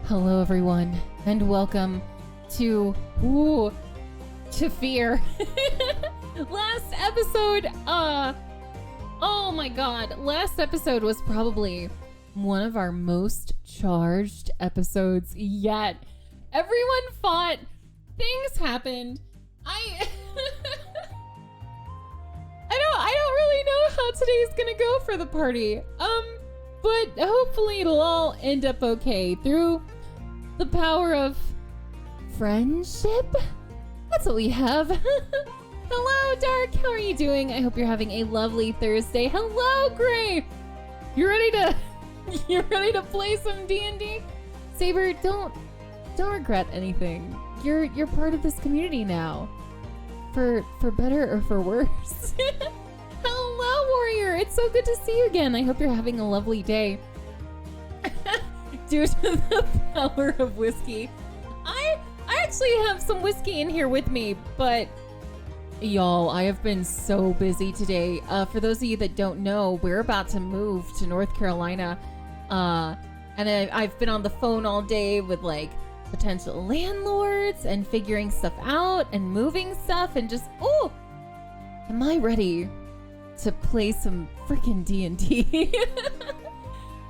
Hello everyone, and welcome to Fear. Last episode, oh my god, last episode was probably one of our most charged episodes yet. Everyone fought, things happened. I don't really know how today's gonna go for the party. But hopefully it'll all end up okay through the power of friendship. That's what we have. Hello, Dark. How are you doing? I hope you're having a lovely Thursday. Hello, Gray. You ready to play some D&D? Saber, don't regret anything. You're part of this community now. For better or for worse. Hello, Warrior. It's so good to see you again. I hope you're having a lovely day. Due to the power of whiskey. I actually have some whiskey in here with me, but y'all, I have been so busy today. For those of you that don't know, we're about to move to North Carolina. And I've been on the phone all day with like potential landlords and figuring stuff out and moving stuff and just, oh, am I ready to play some freaking D&D?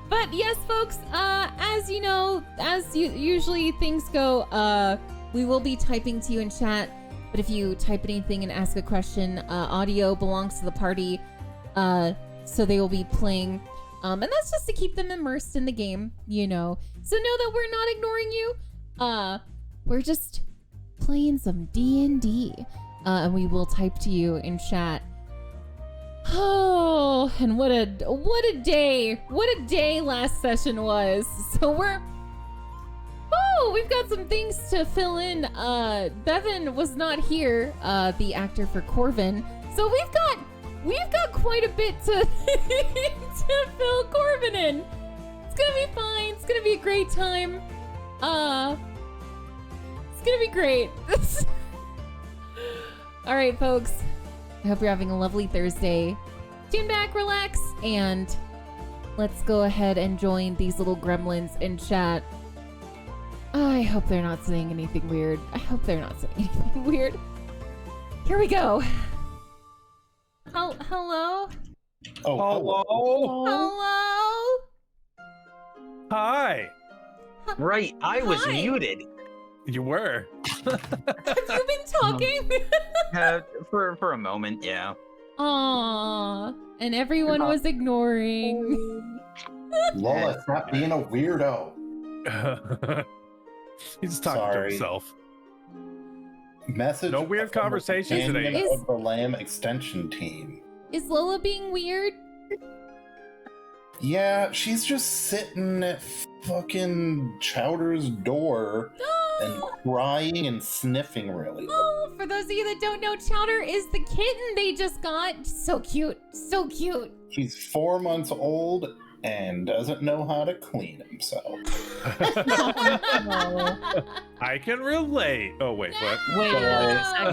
But yes, folks, as you know, usually things go, we will be typing to you in chat, but if you type anything and ask a question, audio belongs to the party, so they will be playing, and that's just to keep them immersed in the game, you know. So know that we're not ignoring you, we're just playing some D&D, and we will type to you in chat. Oh, and what a day last session was. So we've got some things to fill in. Bevan was not here, the actor for Corvin. So we've got quite a bit to to fill Corvin in. It's gonna be fine. It's gonna be a great time. It's gonna be great. All right, folks. I hope you're having a lovely Thursday. Tune back, relax, and let's go ahead and join these little gremlins in chat. I hope they're not saying anything weird. Here we go. Hello? Oh, Hello? Hi. Right, I was Hi. muted. You were. Have you been talking? For a moment, yeah. Aww. And everyone was ignoring. Lola, stop being a weirdo. He's talking to Sorry. himself. Message. No weird from the conversations companion today. of the Lamb extension team. Is Lola being weird? Yeah, she's just sitting at fucking Chowder's door and crying and sniffing really. Oh, for those of you that don't know, Chowder is the kitten they just got. So cute. So cute. He's 4 months old and doesn't know how to clean himself. I can relate. Oh, wait, what? Wait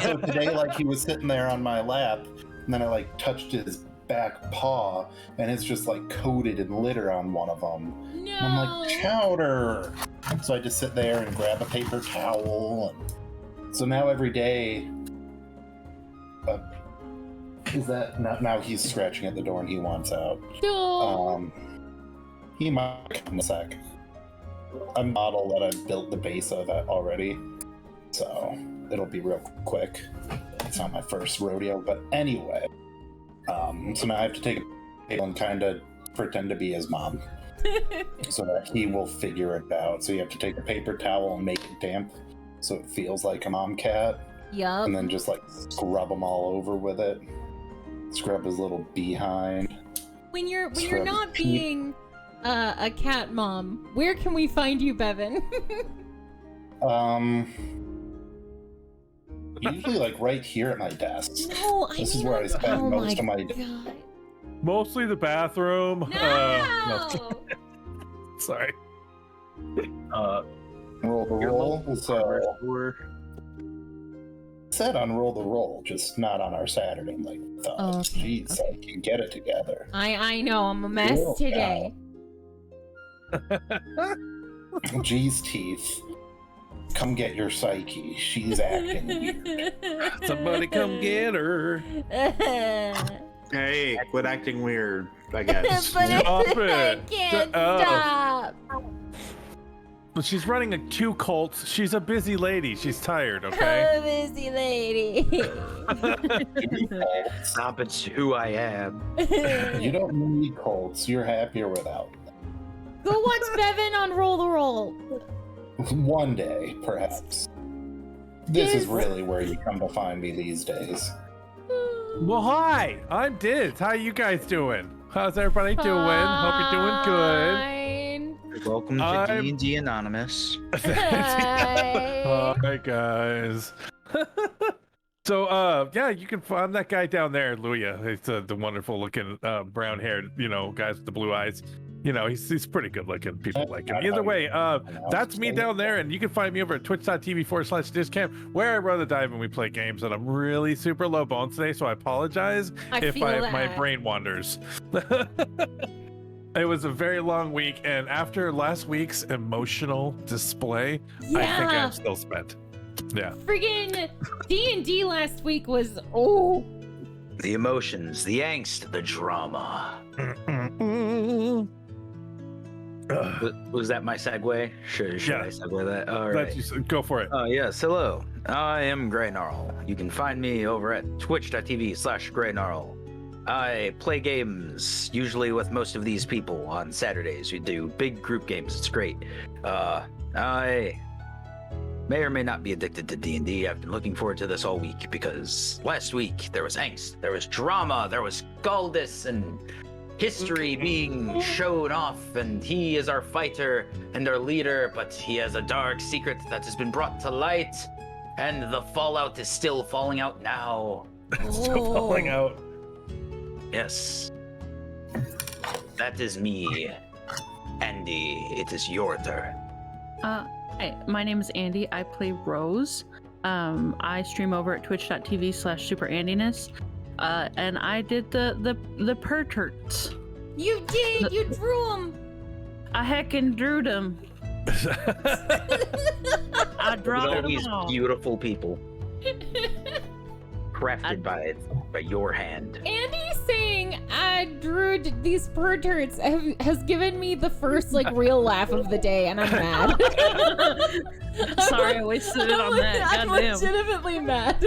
So today, like, he was sitting there on my lap, and then I, like, touched his back paw, and it's just, like, coated in litter on one of them. No. And I'm like, Chowder! So I just sit there and grab a paper towel. And so now every day, is that now he's scratching at the door and he wants out. No. He might come in a sec. A model that I've built the base of that already, so it'll be real quick. It's not my first rodeo, but anyway. So now I have to take a table and kind of pretend to be his mom. So that he will figure it out. So you have to take a paper towel and make it damp so it feels like a mom cat. Yup. And then just like scrub him all over with it. Scrub his little behind. When you're Scrub not his teeth. being a cat mom, where can we find you, Bevan? Usually like right here at my desk. No, I This is mean, where I spend oh most of my God. Mostly the bathroom. No. Sorry. Roll the Your roll. local So hardware store. said on roll the roll, just not on our Saturday night thought. Oh, okay, Jeez, I can get it together. I know, I'm a mess Cool. today. G's teeth. Come get your Psyche. She's acting weird. Somebody come get her. Hey, quit acting weird, I guess. But Stop I it. can't Oh. stop. But she's running 2 cults. She's a busy lady. She's tired, okay? I'm a busy lady. Stop, it's who I am. You don't need Colts. You're happier without Go watch Bevan on Roll the Roll. them. One day, perhaps. This is Yes. really where you come to find me these days. Well, hi. I'm Diz. How you guys doing? How's everybody doing? Hope you're doing good. Fine. Welcome to I'm- D&D Anonymous. Hi. Hi, guys. So, yeah, you can find that guy down there, Luya. He's the wonderful looking brown haired, guys with the blue eyes. He's pretty good looking. People like him. Either way, that's me down there, and you can find me over at twitch.tv/discamp, where I run the dive and we play games. And I'm really super low bones today, so I apologize if feel my that. brain wanders. It was a very long week, and after last week's emotional display, I think Yeah. I'm still spent. Yeah. Friggin' D&D last week was The emotions, the angst, the drama. Was that my segue? Should Yeah. I segue that? All right. Go for it. Yes, hello. I am Grey Gnarl. You can find me over at twitch.tv/Grey Gnarl. I play games, usually with most of these people on Saturdays. We do big group games. It's great. I may or may not be addicted to D&D. I've been looking forward to this all week because last week there was angst, there was drama, there was Galdus and history being shown off, and he is our fighter and our leader, but he has a dark secret that has been brought to light, and the fallout is still falling out now. Still falling out. Yes. That is me. Andy, it is your turn. Hi, my name is Andy. I play Rose. I stream over at twitch.tv/superandiness. And I did the perturts. You did! You drew him! I heckin' drew them. I With draw all them these all. beautiful people crafted by your hand. Andy saying I drew these perturts has given me the first real laugh of the day, and I'm mad. Sorry, I wasted it on that. I'm Goddamn. legitimately mad.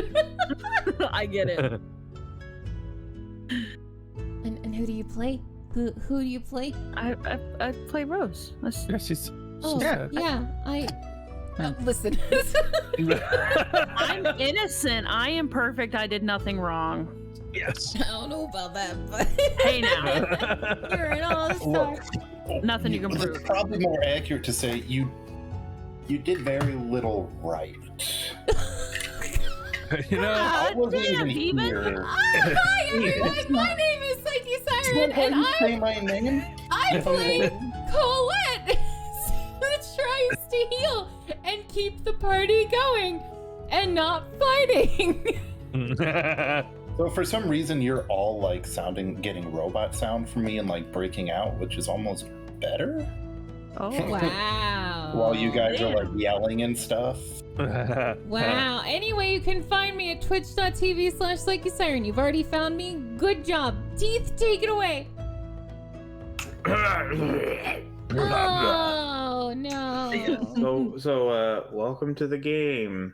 I get it. And who do you play? Who do you play? I play Rose. That's- Yeah, she's. Oh, yeah. Listen. I'm innocent. I am perfect. I did nothing wrong. Yes. I don't know about that, but Hey now, you're an all-star. Look, nothing you can it's prove. probably more accurate to say you did very little right. I wasn't damn, even Demon. here. Hi everyone, my name is PsycheSiren, and you say my name? I play Colette, who tries to heal and keep the party going and not fighting. So for some reason you're all getting robot sound from me and breaking out, which is almost better. Oh Wow. While you guys man. are yelling and stuff. Wow. Anyway, you can find me at twitch.tv/PsycheSiren. You've already found me. Good job. Teeth, take it away. Oh, no. So welcome to the game.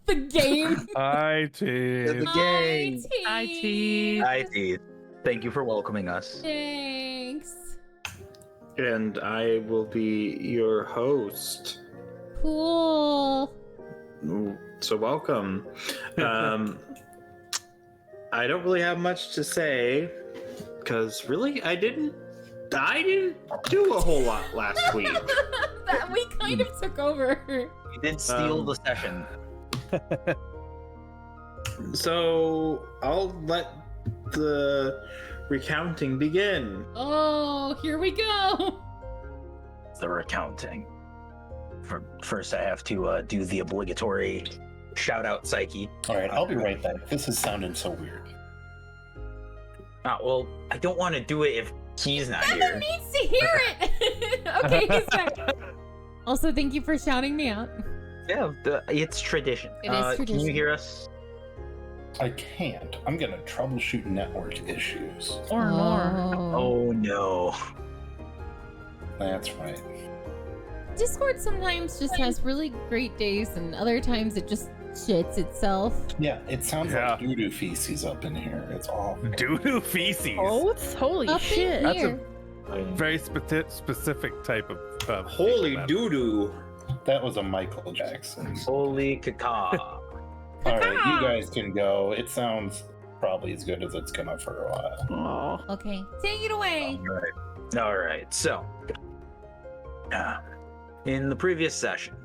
The game. Hi, T. Yay. IT. Hi, Teeth. Thank you for welcoming us. Thanks. And I will be your host. Cool. So welcome. I don't really have much to say because really I didn't do a whole lot last week. That we kind of took over. You did steal the session. So I'll let the recounting begin. Oh, here we go. The recounting. First, I have to do the obligatory shout out Psyche. All right, I'll be right back. This is sounding so weird. Well, I don't want to do it if He's not Devin here. needs to hear it. Okay, he's back. Also, thank you for shouting me out. Yeah, it's tradition. It is Can tradition. you hear us? I can't. I'm gonna troubleshoot network issues. Or more. Oh no. That's right. Discord sometimes just has really great days, and other times it just shits itself. Yeah, it sounds Yeah. like doo-doo feces up in here. It's awful. Doo-doo feces. Oh, it's holy Up in shit. That's here. Very specific type of. Holy fecal doo doo. That was a Michael Jackson. Holy caca. All right, you guys can go. It sounds probably as good as it's gonna for a while. Oh. Okay, take it away. All right. So, in the previous session,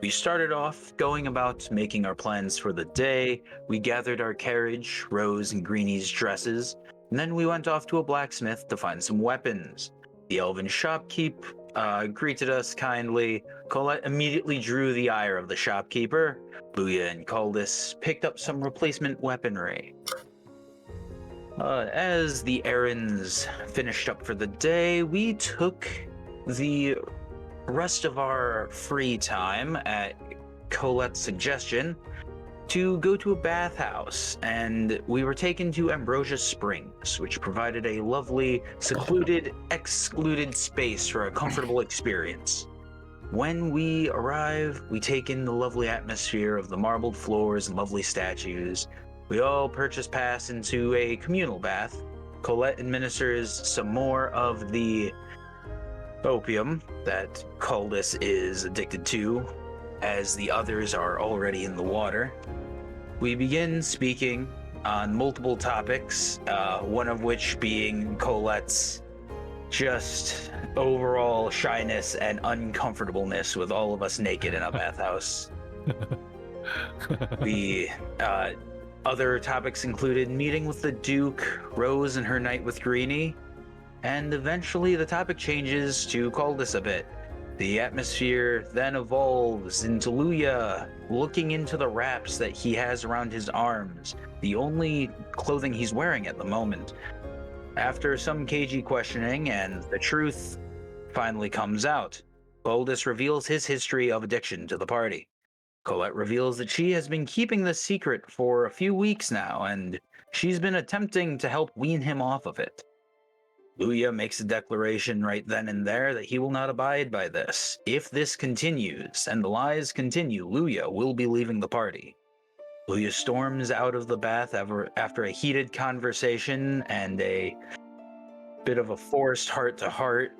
we started off going about making our plans for the day. We gathered our carriage, Rose and Greenie's dresses, and then we went off to a blacksmith to find some weapons. The elven shopkeep greeted us kindly. Colette immediately drew the ire of the shopkeeper. Luya and Caldus picked up some replacement weaponry. As the errands finished up for the day, we took the rest of our free time, at Colette's suggestion, to go to a bathhouse, and we were taken to Ambrosia Springs, which provided a lovely, secluded, excluded space for a comfortable experience. When we arrive, we take in the lovely atmosphere of the marbled floors and lovely statues. We all purchase pass into a communal bath. Colette administers some more of the opium that Caldus is addicted to, as the others are already in the water. We begin speaking on multiple topics, one of which being Colette's just overall shyness and uncomfortableness with all of us naked in a bathhouse. The other topics included meeting with the Duke, Rose and her night with Greenie, and eventually the topic changes to Caldus a bit. The atmosphere then evolves into Luya looking into the wraps that he has around his arms, the only clothing he's wearing at the moment. After some cagey questioning and the truth finally comes out, Caldus reveals his history of addiction to the party. Colette reveals that she has been keeping this secret for a few weeks now, and she's been attempting to help wean him off of it. Luya makes a declaration right then and there that he will not abide by this. If this continues and the lies continue, Luya will be leaving the party. Luya storms out of the bath after a heated conversation and a bit of a forced heart-to-heart.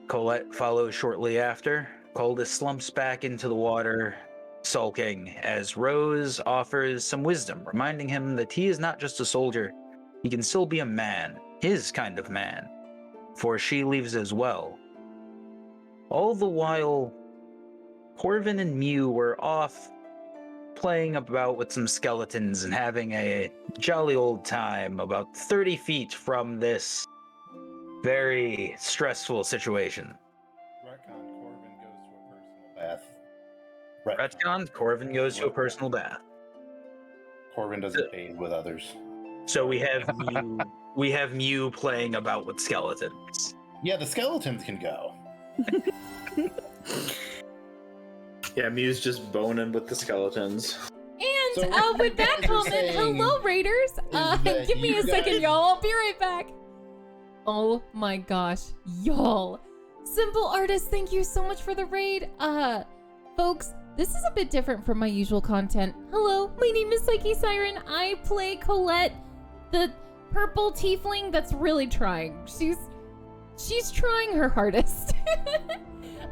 Colette follows shortly after. Caldus slumps back into the water, sulking, as Rose offers some wisdom, reminding him that he is not just a soldier, he can still be a man, his kind of man, for she leaves as well. All the while, Corvin and Mew were off playing about with some skeletons and having a jolly old time about 30 feet from this very stressful situation. Retcon, Corvin goes to a personal bath. Corvin doesn't bathe with others. So we have Mew playing about with skeletons. Yeah, the skeletons can go. Yeah, Mew's just boning with the skeletons. And So with that you guys are comment, saying hello Raiders. that Give me you a second, guys- y'all. I'll be right back. Oh my gosh, y'all. Simple Artist, thank you so much for the raid. Folks, this is a bit different from my usual content. Hello, my name is PsycheSiren. I play Colette, the purple tiefling that's really trying. She's trying her hardest.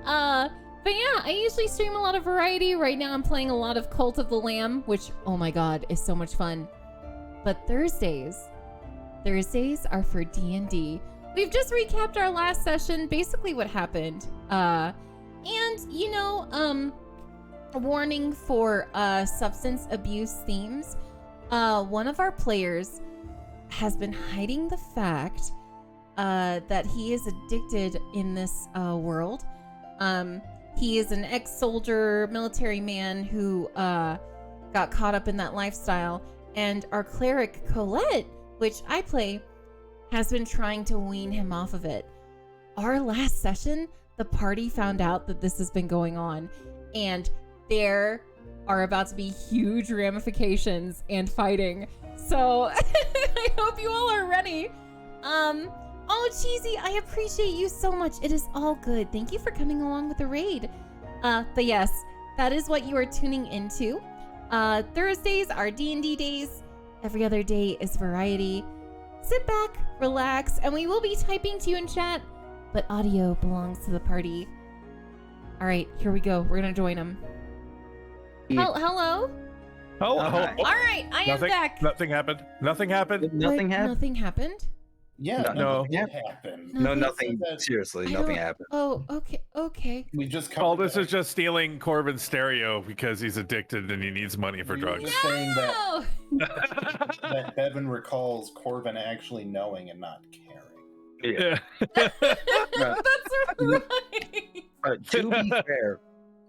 But yeah, I usually stream a lot of variety. Right now I'm playing a lot of Cult of the Lamb, which, oh my god, is so much fun. But Thursdays are for D&D. We've just recapped our last session, basically what happened. And, you know, a warning for substance abuse themes. One of our players has been hiding the fact that he is addicted in this world. He is an ex-soldier, military man who got caught up in that lifestyle. And our cleric, Colette, which I play, has been trying to wean him off of it. Our last session, the party found out that this has been going on, and there are about to be huge ramifications and fighting. So I hope you all are ready. Oh, Cheesy, I appreciate you so much. It is all good. Thank you for coming along with the raid. But yes, that is what you are tuning into. Thursdays are D&D days. Every other day is variety. Sit back, relax, and we will be typing to you in chat, but audio belongs to the party. All right, here we go. We're gonna join them. Hello? Oh, hi. oh, All right, I am back. Nothing happened. Nothing happened. Nothing happened. Nothing happened? Yeah, No. nothing happened. No, Nothing- nothing. That- Seriously, I nothing don't- happened. Oh, okay. We just All covered this that. is just stealing Corbin's stereo because he's addicted and he needs money for We were drugs. just saying that, Oh, that Bevan recalls Corbin actually knowing and not caring. Yeah. that's right. To be fair,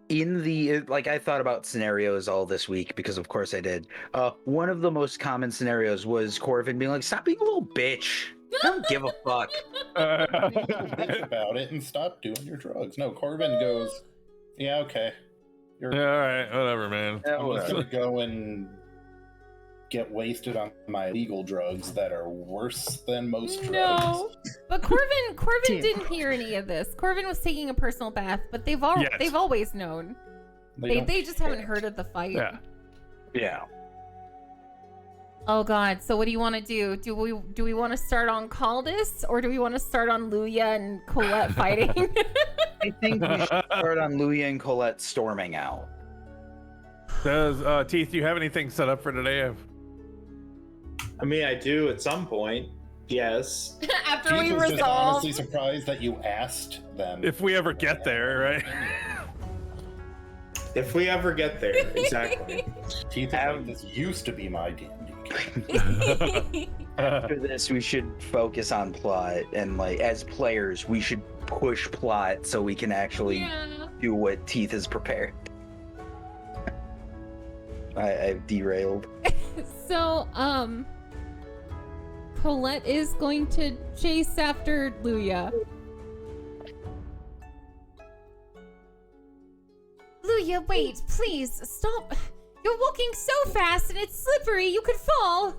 in the I thought about scenarios all this week because of course I did. One of the most common scenarios was Corvin being like, "Stop being a little bitch. I don't give a fuck." Think about it and stop doing your drugs. No, Corbin goes, yeah, okay. Yeah, all right, whatever, man. Yeah, I'm just whatever. gonna go and get wasted on my legal drugs that are worse than most drugs. No, but Corbin didn't hear any of this. Corbin was taking a personal bath, but they've always known. don't They just haven't care. heard of the fight. Yeah. Yeah. Oh God! So what do you want to do? Do we want to start on Caldus or do we want to start on Luya and Colette fighting? I think we should start on Luya and Colette storming out. Does Teeth, do you have anything set up for today? I mean, I do at some point. Yes. After Keith we was just resolve. honestly surprised that you asked them. If we ever get there, right? If we ever get there, exactly. Keith is like, this used to be my D&D game. After this, we should focus on plot, and as players, we should push plot so we can actually Yeah. do what Teeth has prepared. I've derailed. So, Colette is going to chase after Luya. Luya, wait, please, stop. You're walking so fast and it's slippery, you could fall.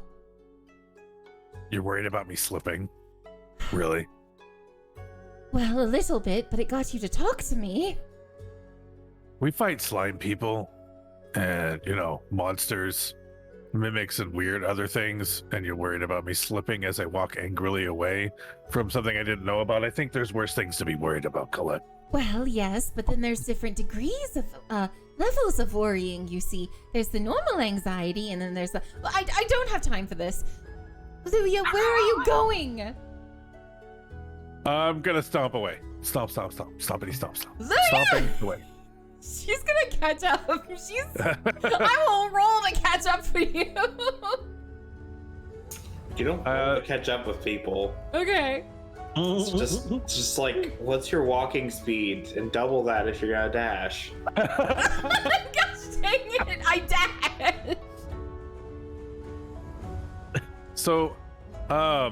You're worried about me slipping? Really? Well, a little bit, but it got you to talk to me. We fight slime people and, monsters, mimics, and weird other things, and you're worried about me slipping as I walk angrily away from something I didn't know about. I think there's worse things to be worried about, Colette. Well, yes, but then there's different degrees of, levels of worrying, you see. There's the normal anxiety, and then there's the... Well, I don't have time for this. Luya, where are you going? I'm gonna stomp away. Stomp. Stompity stomp. Luya! Stomping away. She's gonna catch up. I will roll to catch up for you. You don't want to catch up with people. Okay. It's just like, what's your walking speed? And double that if you're gonna dash. Gosh dang it, I dashed. So, I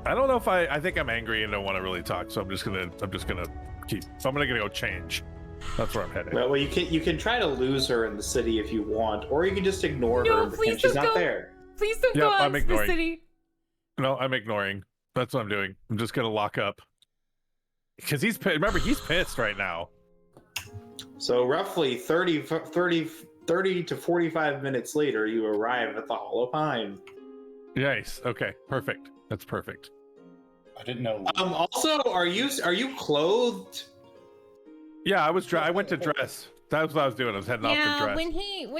don't know if I think I'm angry and don't want to really talk, so I'm just gonna go change. That's where I'm headed. Well, you can try to lose her in the city if you want, or you can just ignore No, her and pretend please she's don't not go. there. Please don't Yep, go out I'm into the ignoring. city. No, I'm ignoring. That's what I'm doing. I'm just gonna lock up. Because remember, he's pissed right now. So roughly 30 to 45 minutes later, you arrive at the Hall of Pine. Nice. Okay. Perfect. That's perfect. I didn't know. Also, are you clothed? Yeah, I went to dress. That was what I was doing. I was heading off to Yeah, dress. when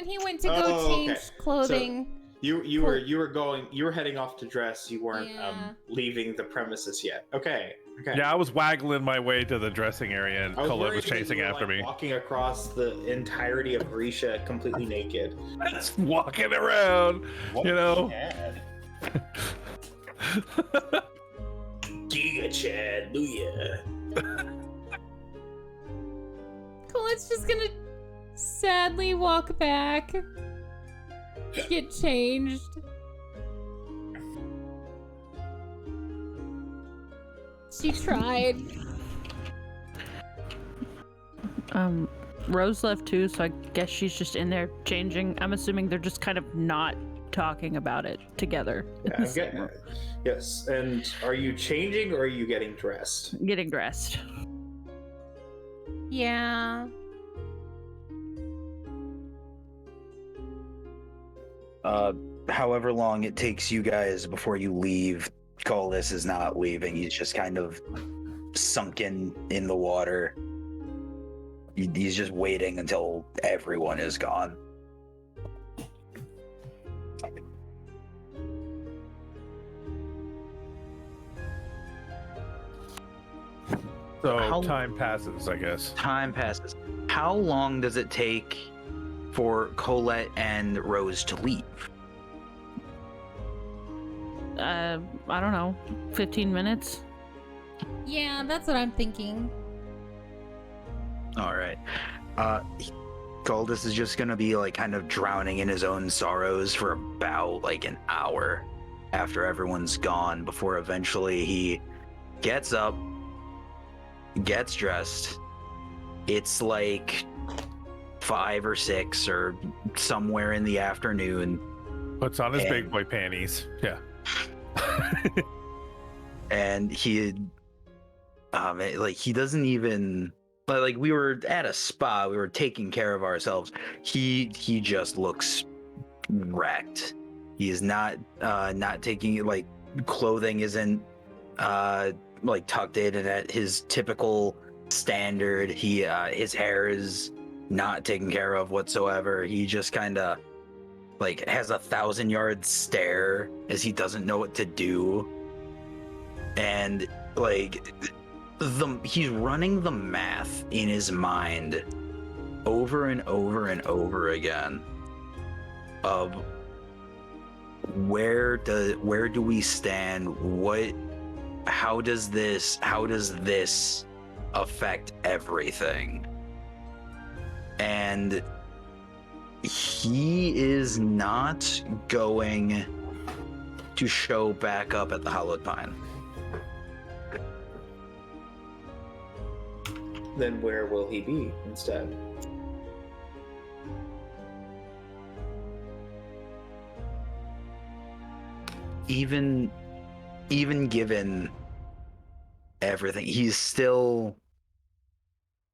he went to go Oh, change okay. clothing. You were heading off to dress. You weren't Yeah. leaving the premises yet. Okay. Yeah, I was waggling my way to the dressing area, and I was Colette worried was that you chasing were, after me. walking across the entirety of Grisha completely naked. Just walking around, What you know. he had. Giga Chad, Luya. Colette's just gonna sadly walk back. Get changed. She tried. Rose left too, so I guess she's just in there changing. I'm assuming they're just kind of not talking about it together. Yeah, I'm getting it. Yes. And are you changing or are you getting dressed? Getting dressed. Yeah. However long it takes you guys before you leave, Colas is not leaving. He's just kind of sunken in the water. He's just waiting until everyone is gone. So time passes, I guess. Time passes. How long does it take for Colette and Rose to leave? I don't know, 15 minutes? Yeah, that's what I'm thinking. All right. Goldus is just gonna be like kind of drowning in his own sorrows for about like an hour after everyone's gone before eventually he gets up, gets dressed. It's like 5 or 6 or somewhere in the afternoon. Puts on his big boy panties. Yeah. And he doesn't even like we were at a spa, we were taking care of ourselves. He just looks wrecked. He is not taking, like, clothing isn't like tucked in and at his typical standard. He his hair is not taken care of whatsoever. He just kind of like has 1,000-yard stare as he doesn't know what to do. And like he's running the math in his mind over and over and over again of where do we stand, how does this affect everything. And he is not going to show back up at the Hallowed Pine. Then where will he be instead? Even given everything, he still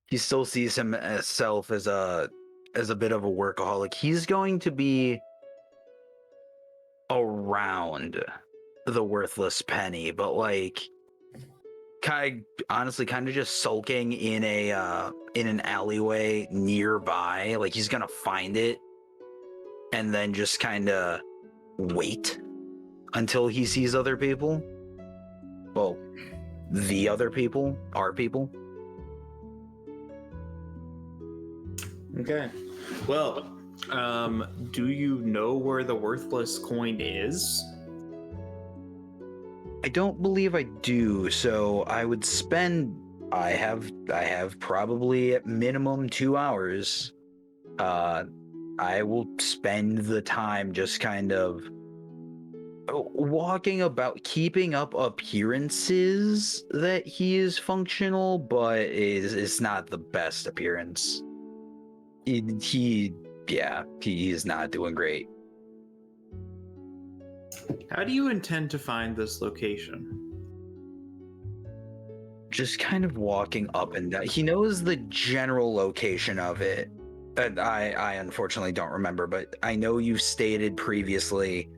sees himself as a bit of a workaholic. He's going to be around the worthless penny, but like honestly kind of just sulking in an alleyway nearby. Like he's gonna find it and then just kind of wait until he sees other people. Well, the other people, our people. Okay. Well, do you know where the worthless coin is? I don't believe I do, so I would spend. I have probably at minimum 2 hours. I will spend the time just kind of walking about, keeping up appearances that he is functional, but it's not the best appearance. He is not doing great. How do you intend to find this location? Just kind of walking up and down. He knows the general location of it. And I unfortunately don't remember, but I know you stated previously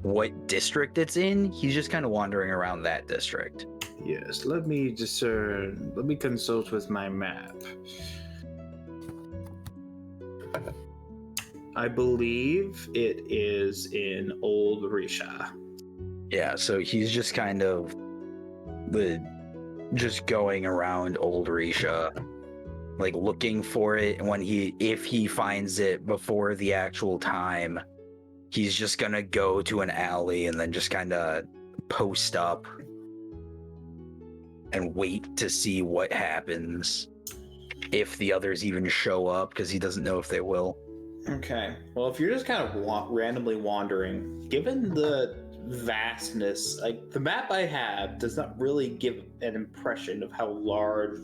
what district it's in. He's just kind of wandering around that district. Yes, let me discern. Let me consult with my map. I believe it is in Old Risha. Yeah, so he's just kind of just going around Old Risha, like looking for it. And if he finds it before the actual time, he's just gonna go to an alley and then just kind of post up and wait to see what happens, if the others even show up, because he doesn't know if they will. Okay. Well, if you're just kind of randomly wandering, given the vastness. Like the map I have does not really give an impression of how large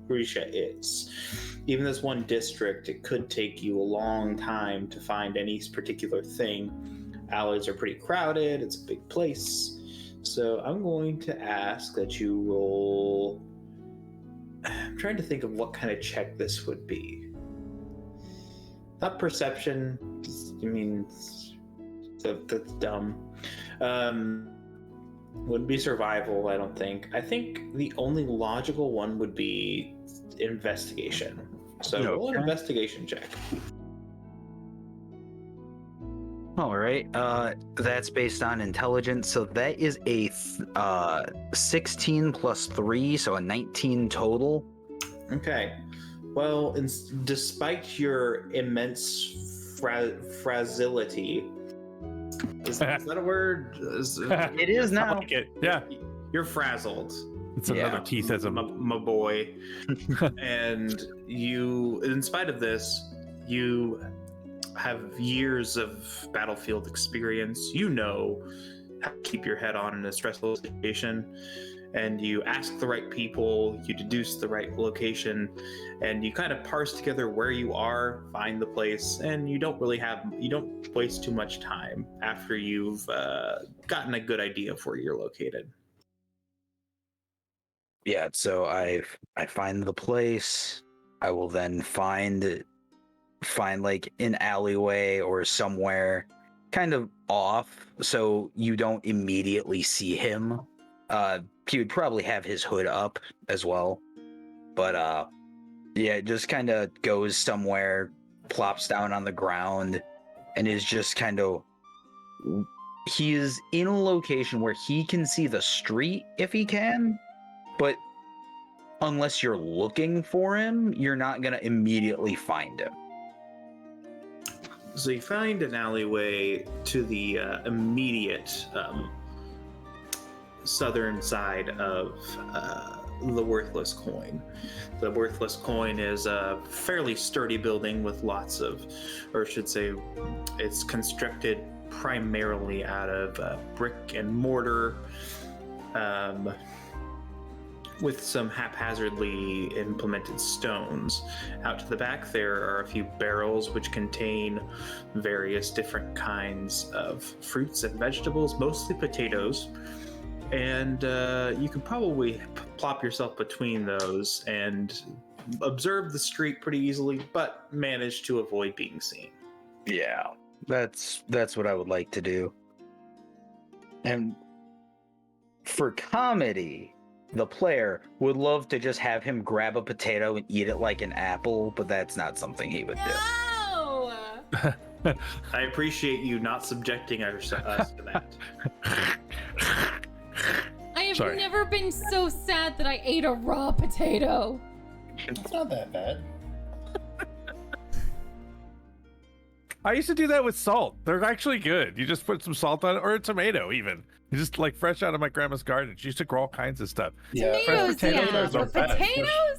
Risha is. Even this one district, it could take you a long time to find any particular thing. Alleys are pretty crowded. It's a big place. So I'm going to ask that you roll. I'm trying to think of what kind of check this would be. Not perception. I mean, that's dumb. Wouldn't be survival, I don't think. I think the only logical one would be investigation. So roll an investigation check. All right. That's based on intelligence. So that is a 16 plus 3, so a 19 total. Okay. Well, despite your immense fragility, is that a word? It is I now. like it. Yeah, You're frazzled, it's another Yeah. teethism. my boy. And you, in spite of this, you have years of battlefield experience. You know how to keep your head on in a stressful situation. And you ask the right people, you deduce the right location, and you kind of parse together where you are, find the place, and you don't waste too much time after you've gotten a good idea of where you're located. Yeah, so I find the place. I will then find like an alleyway or somewhere kind of off so you don't immediately see him. He would probably have his hood up as well. But yeah, it just kind of goes somewhere, plops down on the ground, and is just kind of, he is in a location where he can see the street if he can, but unless you're looking for him, you're not going to immediately find him. So you find an alleyway to the immediate southern side of the Worthless Coin. The Worthless Coin is a fairly sturdy building with lots of, or I should say, it's constructed primarily out of brick and mortar, with some haphazardly implemented stones. Out to the back there are a few barrels which contain various different kinds of fruits and vegetables, mostly potatoes. And you can probably plop yourself between those and observe the street pretty easily, but manage to avoid being seen. Yeah, that's what I would like to do. And for comedy, the player would love to just have him grab a potato and eat it like an apple, but that's not something he would No! I appreciate you not subjecting us to that. I have Sorry. never been so sad that I ate a raw potato. It's not that bad. I used to do that with salt. They're actually good. You just put some salt on it, or a tomato even. You just like fresh out of my grandma's garden. She used to grow all kinds of stuff. Yeah, Tomatoes, fresh yeah, potatoes are but bad. potatoes?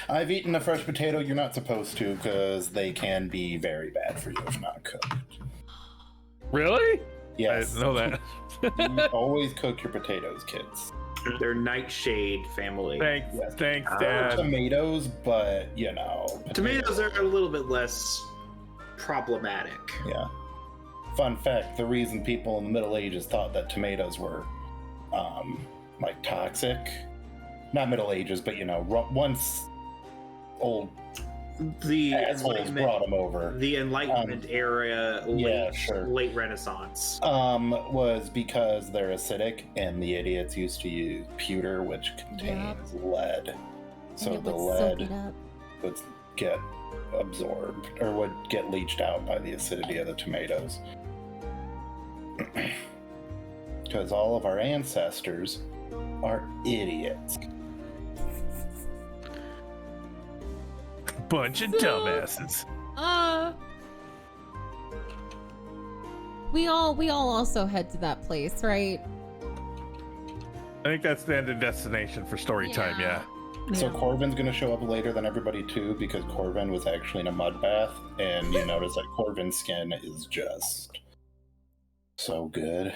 I've eaten a fresh potato. You're not supposed to because they can be very bad for you if not cooked. Really? Yes. I didn't know that. You always cook your potatoes, kids. They're nightshade family. Thanks, Yes. thanks, Or Dad. tomatoes, but you know. Tomatoes are a little bit less problematic. Yeah. Fun fact, the reason people in the Middle Ages thought that tomatoes were like toxic, not Middle Ages, but you know, once old The assholes brought them over, the Enlightenment era, yeah, sure. late Renaissance. was because they're acidic and the idiots used to use pewter, which contains lead. So And it the would soak lead it up. would get absorbed or would get leached out by the acidity of the tomatoes. Because all of our ancestors are idiots. Bunch of dumbasses. We all also head to that place, right? I think that's the end of destination for story time. Yeah. So Corvin's gonna show up later than everybody too, because Corvin was actually in a mud bath, and you notice that Corvin's skin is just So good.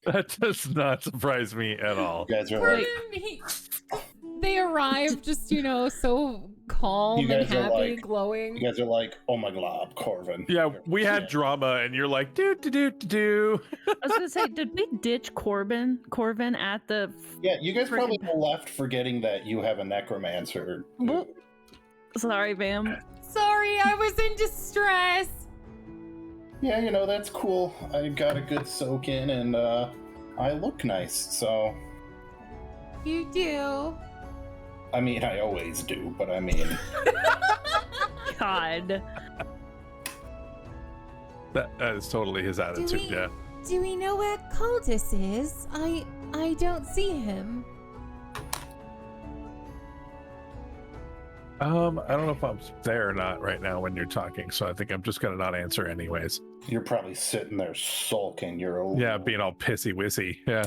That does not surprise me at all. You guys are Corbin, like, they arrive just, so calm You and guys are happy, like- glowing. you guys are like, oh my god, Corvin. Yeah, we had drama, and you're like, do. I was gonna say, did we ditch Corvin at the? Yeah, you guys probably Friggin- left forgetting that you have a necromancer. Well, sorry, Bam. Sorry, I was in distress. Yeah, that's cool. I got a good soak in, and I look nice, so. You do. I mean, I always do, but I mean, God. That is totally his attitude. we- Yeah. Do we know where Cultus is? I don't see him. I don't know if I'm there or not right now when you're talking, so I think I'm just gonna not answer anyways. you're probably sitting there sulking. You're a Yeah, being all pissy wissy. Yeah.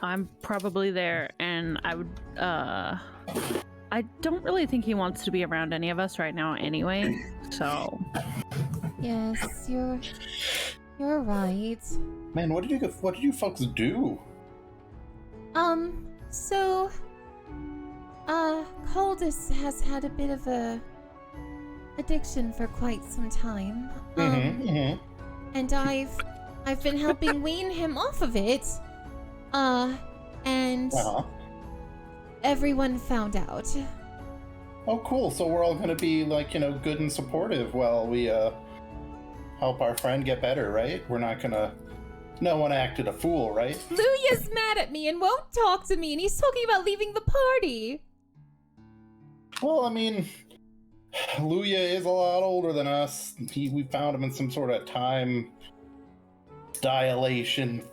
I'm probably there, and I would. I don't really think he wants to be around any of us right now, anyway. So. Yes, you're right. Man, what did you folks do? So, Cultus has had a bit of a addiction for quite some time. And I've been helping wean him off of it. And everyone found out. Oh, cool. So we're all gonna be like, good and supportive while we help our friend get better, right? We're not gonna. No one acted a fool, right? Luya's mad at me and won't talk to me, and he's talking about leaving the party. Well, I mean, Luya is a lot older than us. We found him in some sort of time dilation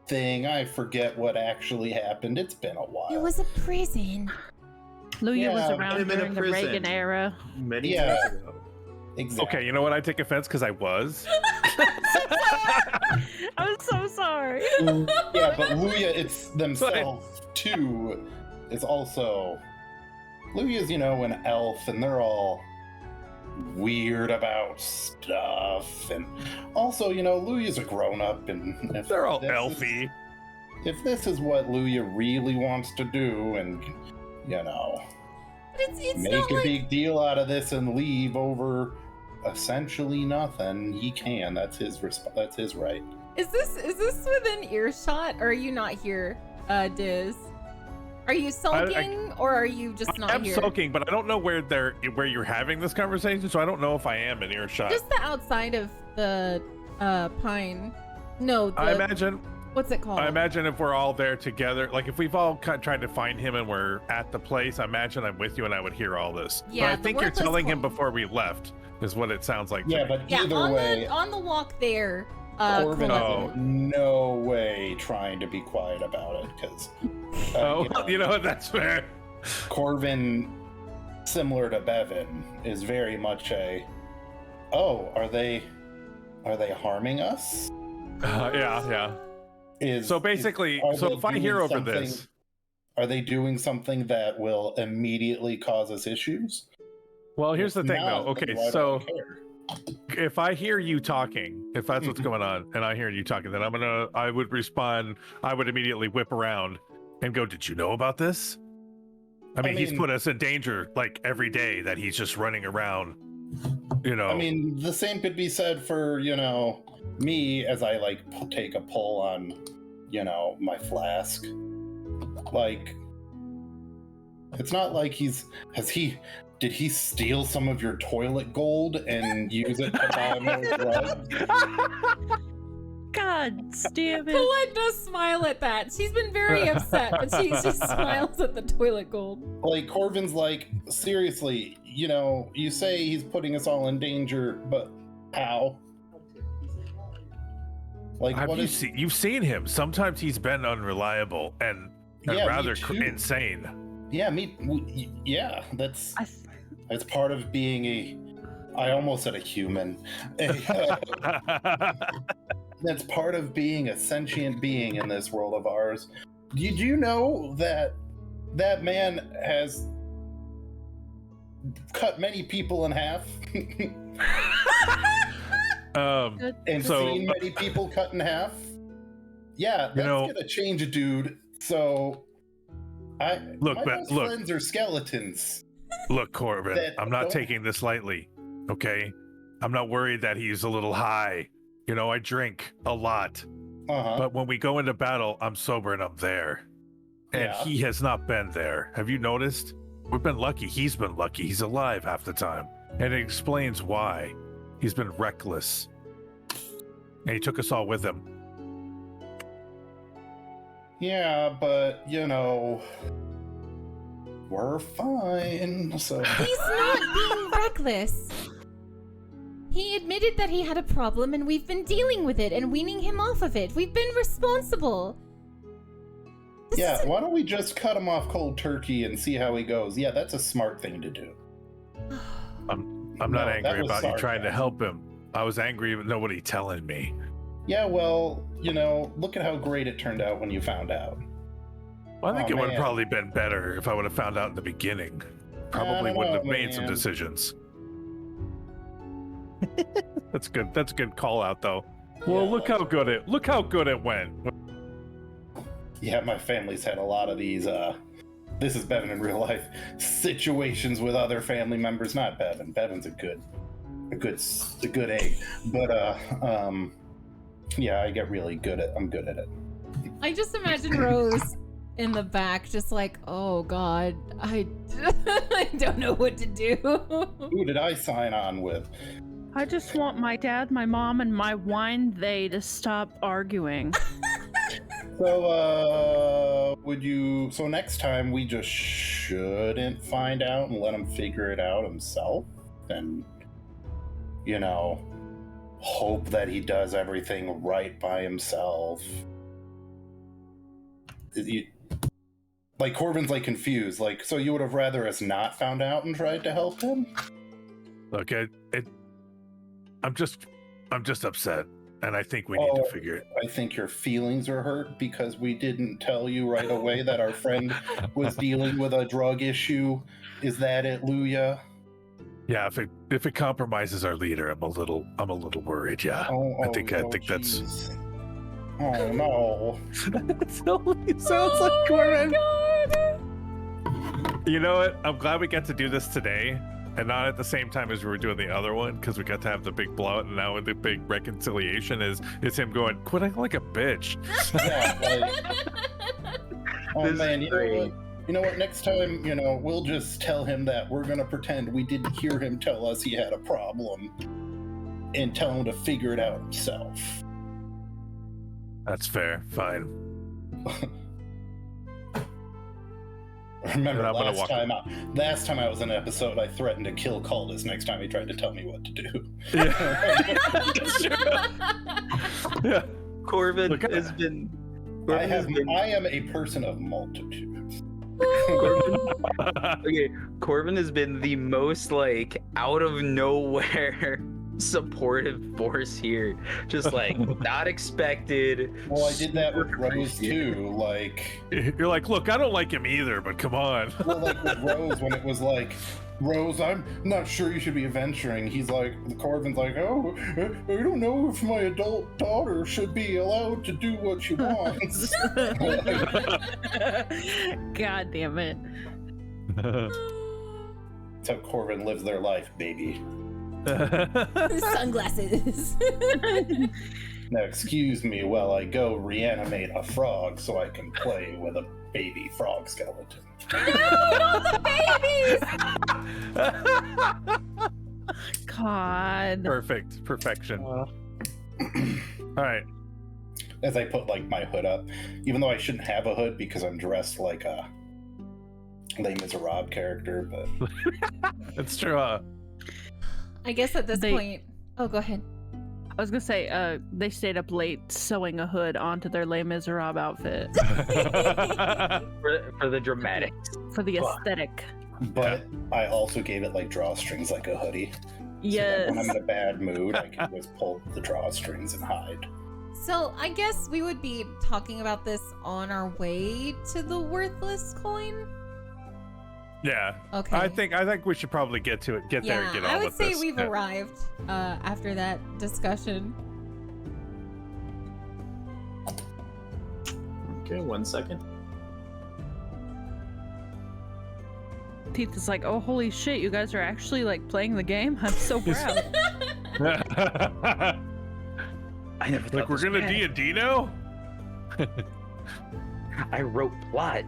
thing. I forget what actually happened. It's been a while. It was a prison. Luya was Yeah, around I'm in a during the prison. Reagan era. Many Yeah. years ago. Exactly. Okay, you know what? I take offense because I was. I'm so sorry. Yeah, but Luya, it's themselves too. Is also Luya's, an elf, and they're all weird about stuff, and also, Luya's a grown up, and if They're all this is- elfy. if this is what Luya really wants to do, and But it's make not a like big deal out of this and leave over essentially nothing, he can. That's his that's his right. Is this within earshot, or are you not here, Diz? Are you sulking, or are you just not I'm here? sulking, but I don't know where you're having this conversation, so I don't know if I am in earshot. Just the outside of the pine. No, I imagine what's it called? I imagine if we're all there together, like if we've all tried to find him and we're at the place, I imagine I'm with you and I would hear all this. Yeah, but I the think you're worthless telling him clone. before we left, is what it sounds like. to Yeah, me. but Yeah, either on way, on the walk there. Corbin Oh. is in no way trying to be quiet about it, because you know what? That's fair. Corvin, similar to Bevan, is very much are they harming us? Yeah. So basically, are so they if I hear doing over something- this, Are they doing something that will immediately cause us issues? well, here's the If thing not, though. then Okay, why do I so care? if I hear you talking, if that's Mm-hmm. what's going on, and I hear you talking, then I would respond, I would immediately whip around and go, "Did you know about this?" I mean, he's mean- put us in danger like every day that he's just running around, I mean, the same could be said for, me as I take a pull on, my flask. Like, it's not like did he steal some of your toilet gold and use it to buy more drugs? God damn it. Colette does smile at that. She's been very upset, but she just smiles at the toilet gold. Like, Corvin's like, seriously, you say he's putting us all in danger, but how? Like, Have what you is seen? You've seen him. Sometimes he's been unreliable and Yeah, me rather too. insane. Yeah, that's part of being I almost said a human. That's part of being a sentient being in this world of ours. Did you know that man has cut many people in half? And So, seen many people cut in half. Yeah, that's gonna change a dude. So, my best friends are skeletons. Look, Corbin, I'm not taking this lightly. Okay, I'm not worried that he's a little high. You know, I drink a lot, but when we go into battle, I'm sober and I'm there. And he has not been there. Have you noticed? We've been lucky. He's been lucky. He's alive half the time. And it explains why. He's been reckless. And he took us all with him. Yeah, but, you know, we're fine, so... He's not being reckless. He admitted that he had a problem and we've been dealing with it and weaning him off of it. We've been responsible. Why don't we just cut him off cold turkey and see how he goes? Yeah, that's a smart thing to do. I'm not angry about you trying to help him. I was angry with nobody telling me. Yeah, well, you know, look at how great it turned out when you found out. Well, I think it would have probably been better if I would have found out in the beginning. Probably wouldn't have made some decisions. That's good. That's a good call out, though. Well, look how good it went. Yeah, my family's had a lot of these. This is Bevan in real life situations with other family members. Not Bevan. Bevan's a good egg. But yeah, I get really good at. I'm good at it. I just imagine Rose in the back, just like, oh God, I don't know what to do. Who did I sign on with? I just want my dad, my mom, and my wine they to stop arguing. So, so next time we just shouldn't find out and let him figure it out himself? And, you know, hope that he does everything right by himself. Like, Corbin's, like, confused. Like, so you would have rather us not found out and tried to help him? Look, I'm just upset, and I think we need to figure it. I think your feelings are hurt because we didn't tell you right away that our friend was dealing with a drug issue. Is that it, Luya? Yeah, if it compromises our leader, I'm a little worried. Yeah, I think that's. Oh no! It sounds like Corbin. God. You know what? I'm glad we got to do this today. And not at the same time as we were doing the other one, because we got to have the big blowout, and now the big reconciliation is him going, quit acting like a bitch. Yeah, oh man, you know what? Next time, you know, we'll just tell him that we're gonna pretend we didn't hear him tell us he had a problem, and tell him to figure it out himself. That's fair. Fine. Remember last time I was in an episode, I threatened to kill Caldus next time he tried to tell me what to do. Yeah. Corbin has been. I am a person of multitudes. Corbin has been the most like out of nowhere supportive force here. Just like not expected. Well, I did that with Rose too. Like you're like, look, I don't like him either, but come on. Well, like with Rose, when it was like, Rose, I'm not sure you should be adventuring. He's like, Corbin's like, oh, I don't know if my adult daughter should be allowed to do what she wants. God damn it. That's how Corbin lives their life, baby. Sunglasses. Now, excuse me while I go reanimate a frog so I can play with a baby frog skeleton. No, not the babies! God. Perfection. All right. As I put like my hood up, even though I shouldn't have a hood because I'm dressed like a Les Miserables character, but It's true. I guess at this point... Oh, go ahead. I was gonna say, they stayed up late sewing a hood onto their Les Miserables outfit. for the dramatics. For the aesthetic. But I also gave it like drawstrings like a hoodie. Yes. So when I'm in a bad mood, I can just pull the drawstrings and hide. So I guess we would be talking about this on our way to the worthless coin? Yeah. Okay. I think we should probably get there and get on with this. I would say we've Yeah. arrived after that discussion. Okay, 1 second. Teeth is like, oh, holy shit, you guys are actually like playing the game? I'm so proud. I never thought Like we're this gonna would- D&D now? I wrote plot.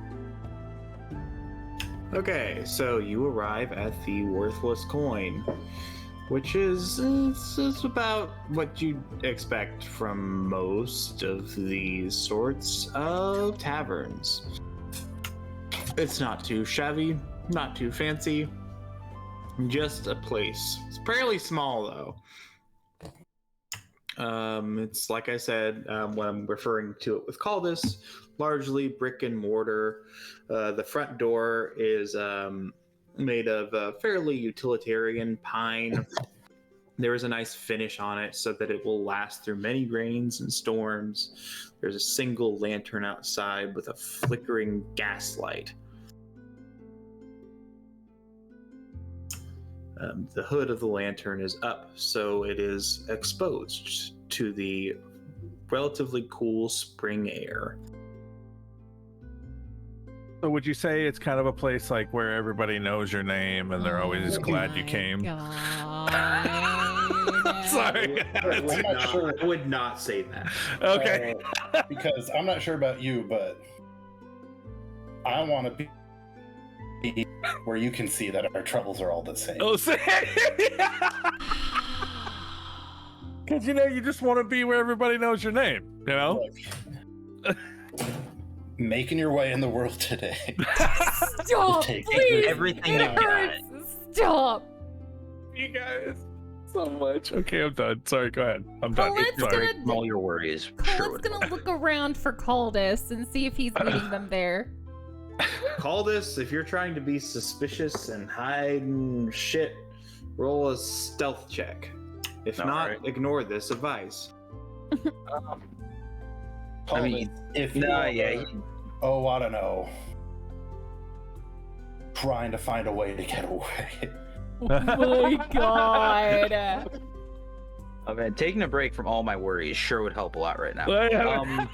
Okay, so you arrive at the worthless coin, which is it's about what you'd expect from most of these sorts of taverns. It's not too shabby, not too fancy, just a place. It's fairly small though. It's like I said when I'm referring to it with Caldus, largely brick and mortar. The front door is made of fairly utilitarian pine. There is a nice finish on it so that it will last through many rains and storms. There's a single lantern outside with a flickering gaslight. The hood of the lantern is up, so it is exposed to the relatively cool spring air. So would you say it's kind of a place like where everybody knows your name and they're always Oh glad you my came? God. Sorry. I would, I'm not not, sure. I would not say that. Okay. Because I'm not sure about you, but I want to be where you can see that our troubles are all the same. Oh, say. Because you just want to be where everybody knows your name. You know. Look, making your way in the world today. Stop, Take please. everything It you got. hurts. Stop. You guys so much. Okay, I'm done. Sorry, go ahead. I'm done. Colette's Sorry. gonna- From all your worries. Colette's gonna look around for Caldus and see if he's meeting them there. Caldus, if you're trying to be suspicious and hide and shit, roll a stealth check. If All not, right. ignore this advice. I mean, if you Nah, are, yeah. oh, I don't know, trying to find a way to get away. Oh my God. Oh man, taking a break from all my worries sure would help a lot right now.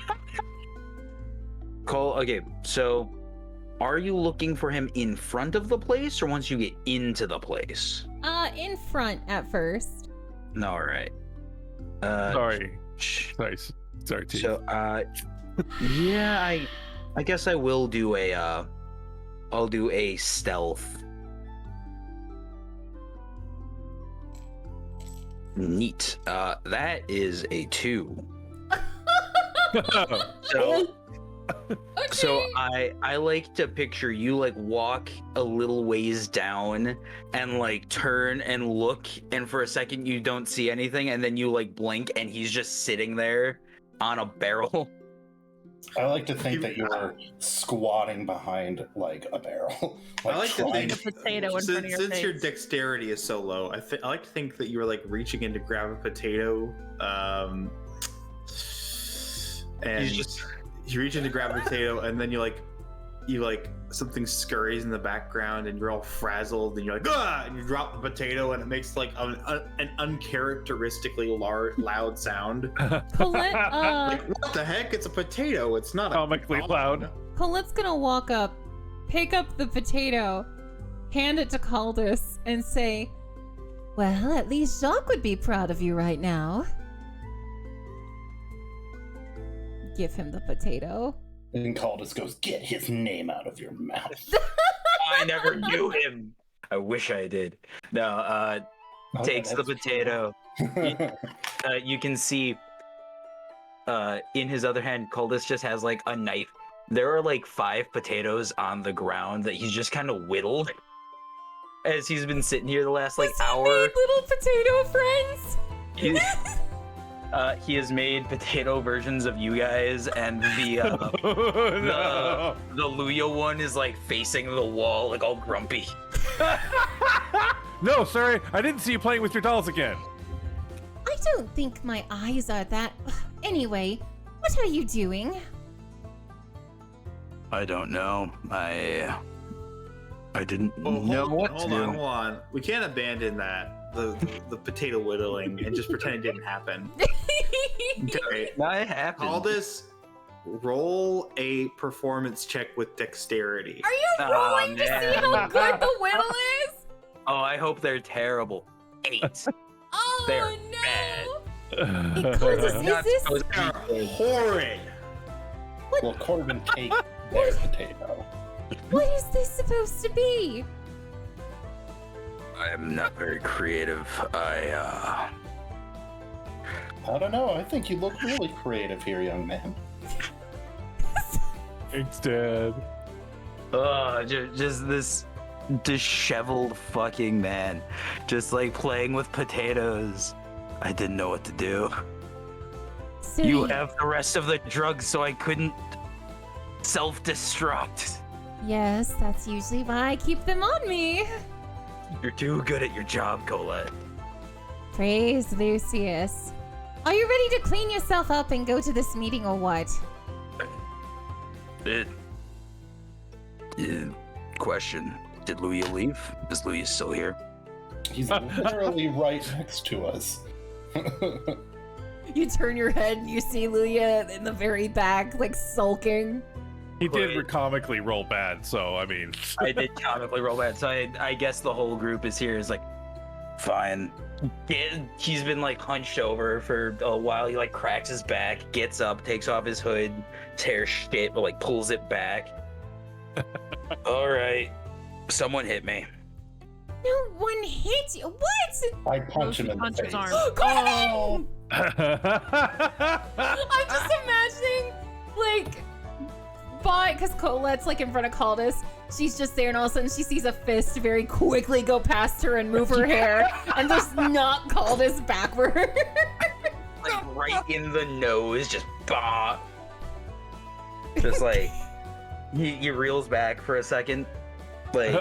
Cole, okay, so are you looking for him in front of the place or once you get into the place? In front at first. No, all right. Sorry. sh- Sorry, T. So, yeah, I guess I will do I'll do a stealth. Neat. That is a 2. So, Okay. so I like to picture you like walk a little ways down and like turn and look, and for a second you don't see anything, and then you like blink and he's just sitting there on a barrel. I like to think that you were squatting behind like a barrel. I like to trying think a potato in front of your since your face. dexterity is so low, I like to think that you were like reaching in to grab a potato, and you reach in to grab a potato, and then you like something scurries in the background, and you're all frazzled, and you're like ah, and you drop the potato, and it makes like an uncharacteristically loud sound. Colette, Like what the heck? It's a potato. It's not a Comically loud. Colette's gonna walk up, pick up the potato, hand it to Caldus, and say, "Well, at least Jacques would be proud of you right now." Give him the potato. And Caldus goes, "Get his name out of your mouth." I never knew him. I wish I did. No, takes the potato. You can see in his other hand, Caldus just has like a knife. There are like 5 potatoes on the ground that he's just kind of whittled as he's been sitting here the last like Has he hour. made little potato friends? He has made potato versions of you guys, and the No. the Luya one is like facing the wall, like all grumpy. No, sorry. I didn't see you playing with your dolls again. I don't think my eyes are that. Anyway, what are you doing? I don't know. I didn't Oh, know what to hold do. on, hold on. We can't abandon that, the potato whittling, and just pretend it didn't happen. Okay. That happened. Call this roll a performance check with dexterity. Are you rolling to see how good the whittle is? Oh, I hope they're terrible. 8. Oh They're no! bad. Because Not is this supposed to be good. Horrid. Well, Corbin take their potato. what is this supposed to be? I am not very creative. I don't know. I think you look really creative here, young man. Thanks, Dad. Just this disheveled fucking man, just like playing with potatoes. I didn't know what to do. So You have the rest of the drugs, so I couldn't self-destruct. Yes, that's usually why I keep them on me. You're too good at your job, Colette. Praise Lucius. Are you ready to clean yourself up and go to this meeting or what? Question. Did Luya leave? Is Luya still here? He's literally right next to us. You turn your head and you see Luya in the very back, like sulking. He did Great. comically roll bad, so I mean. I did comically roll that, so I guess the whole group is here. Is like, fine. He's been like hunched over for a while. He like cracks his back, gets up, takes off his hood, tears shit, but like pulls it back. All right, someone hit me. No one hit you. What? I punch him in the Punch his face. arm. Corbin! I'm just imagining, like, because Colette's like in front of Caldus. She's just there, and all of a sudden she sees a fist very quickly go past her and move her hair, and just knock Caldus backward. Like right in the nose, just bah. Just like he reels back for a second, like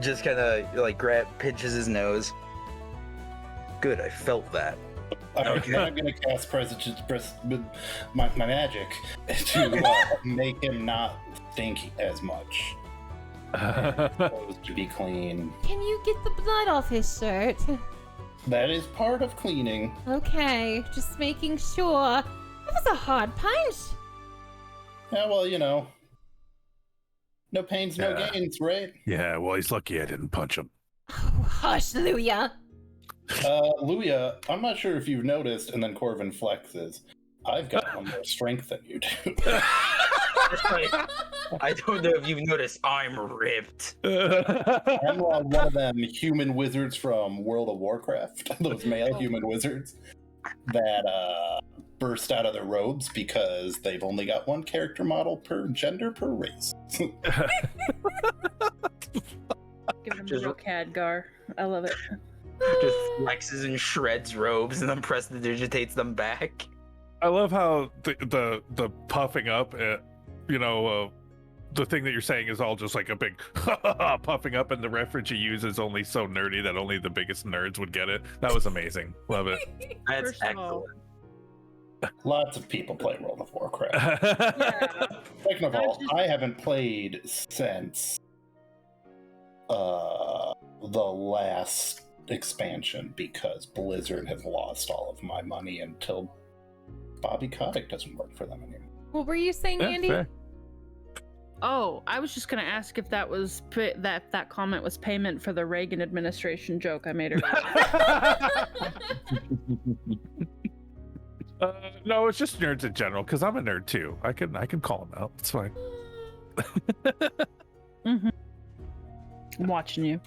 just kind of like pinches his nose. Good, I felt that. Okay. I'm gonna cast my magic to make him not stink as much. Supposed to be clean. Can you get the blood off his shirt? That is part of cleaning. Okay, just making sure. That was a hard punch. Yeah, well, you know, no pains, no Yeah. gains, right? Yeah, well, he's lucky I didn't punch him. Oh, hush, Luya. Luya, I'm not sure if you've noticed, and then Corvin flexes. I've got one more strength than you do. Like, I don't know if you've noticed, I'm ripped. I'm one of them human wizards from World of Warcraft, those male human wizards that burst out of their robes because they've only got one character model per gender per race. Give him a real Khadgar. I love it. Just flexes and shreds robes and then prestidigitates them back. I love how the puffing up, you know, the thing that you're saying is all just like a big puffing up, and the reference you use is only so nerdy that only the biggest nerds would get it. That was amazing. Love it. That's First of all, excellent. Lots of people play World of Warcraft. yeah. Second of all, I haven't played since the last expansion because Blizzard has lost all of my money until Bobby Kotick doesn't work for them anymore. What were you saying, Yeah, Andy? fair. Oh, I was just gonna ask if that was that comment was payment for the Reagan administration joke I made earlier. No, it's just nerds in general because I'm a nerd too. I can call them out. It's fine. I'm watching you.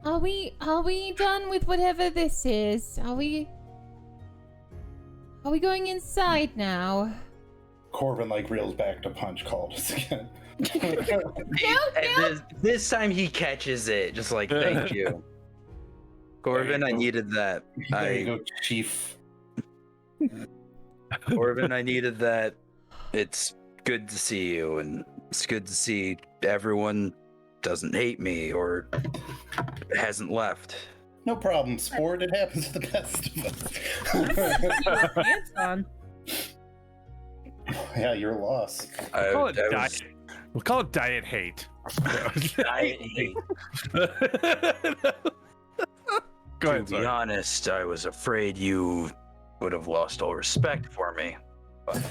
Are we done with whatever this is? Are we going inside now? Corvin like reels back to punch Caldus again. And this time he catches it, just like, thank you. Corbin, I needed that. There you go, Chief. Corbin, I needed that. It's good to see you, and it's good to see everyone doesn't hate me or hasn't left. No problem, sport. It happens to the best of us. Pants on. Yeah, your loss. We'll call it diet hate. Go ahead, To be honest, I was afraid you would have lost all respect for me. But,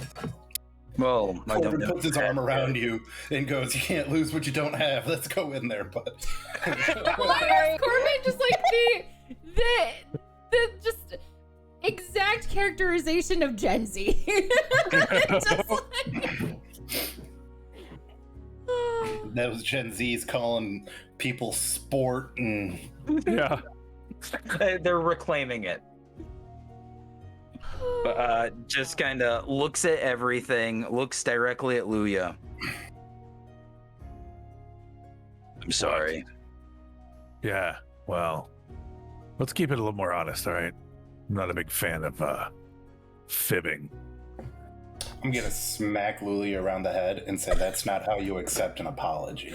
well, I don't Corbin know. puts his arm around you and goes, "You can't lose what you don't have. Let's go in there, bud." Why is Corbin just like the just exact characterization of Gen Z? Just like... Those Gen Zs calling people sport and Yeah. They're reclaiming it. But just kind of looks at everything, looks directly at Luya. I'm sorry. Yeah. Well, let's keep it a little more honest, all right? I'm not a big fan of fibbing. I'm gonna smack Luli around the head and say, "That's not how you accept an apology."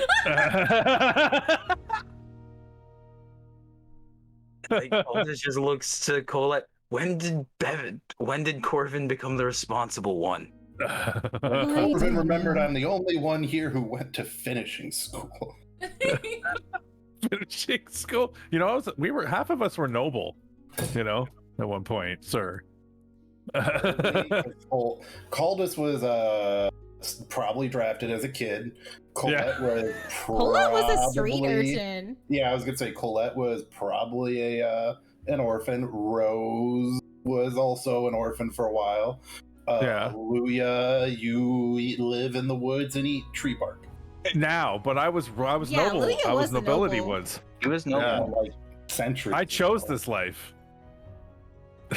Like, Aldous just looks to Colette. When did Corvin become the responsible one? Corbin remembered I'm the only one here who went to finishing school. Finishing school. You know, half of us were noble, you know, at one point, sir. Caldus was probably drafted as a kid. Colette was Colette was a street probably- urchin. Yeah, I was gonna say Colette was probably an orphan. Rose was also an orphan for a while. Yeah. Luya, you live in the woods and eat tree bark. Now, but I was Yeah, noble. Luya I was was a nobility noble. once. He was no. Yeah. Like centuries. I chose ago. this life.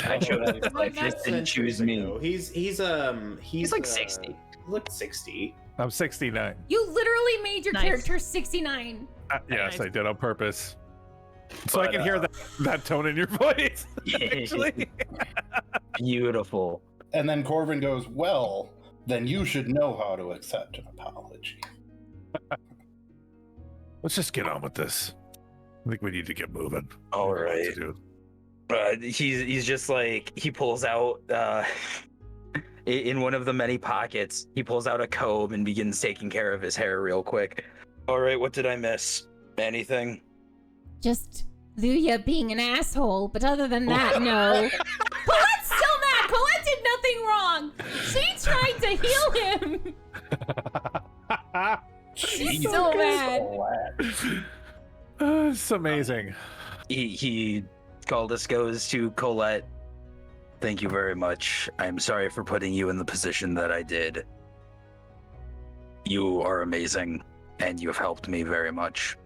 I chose this Like, life. not Just didn't choose centuries me. ago. He's like 60. Look 60. I'm 69. You literally made your Nice. character 69. Yes, Nice. I did on purpose. So I But, can hear that tone in your voice. Actually. Beautiful. And then Corvin goes, "Well, then you should know how to accept an apology." Let's just get on with this. I think we need to get moving. All We got right. to do. He's just like, he pulls out in one of the many pockets, he pulls out a comb and begins taking care of his hair real quick. All right, what did I miss? Anything? Just Luya being an asshole, but other than that, no. Colette's still mad. Colette did nothing wrong. She tried to heal him. She's so mad. It's amazing. He Caldus goes to Colette. Thank you very much. I'm sorry for putting you in the position that I did. You are amazing, and you have helped me very much.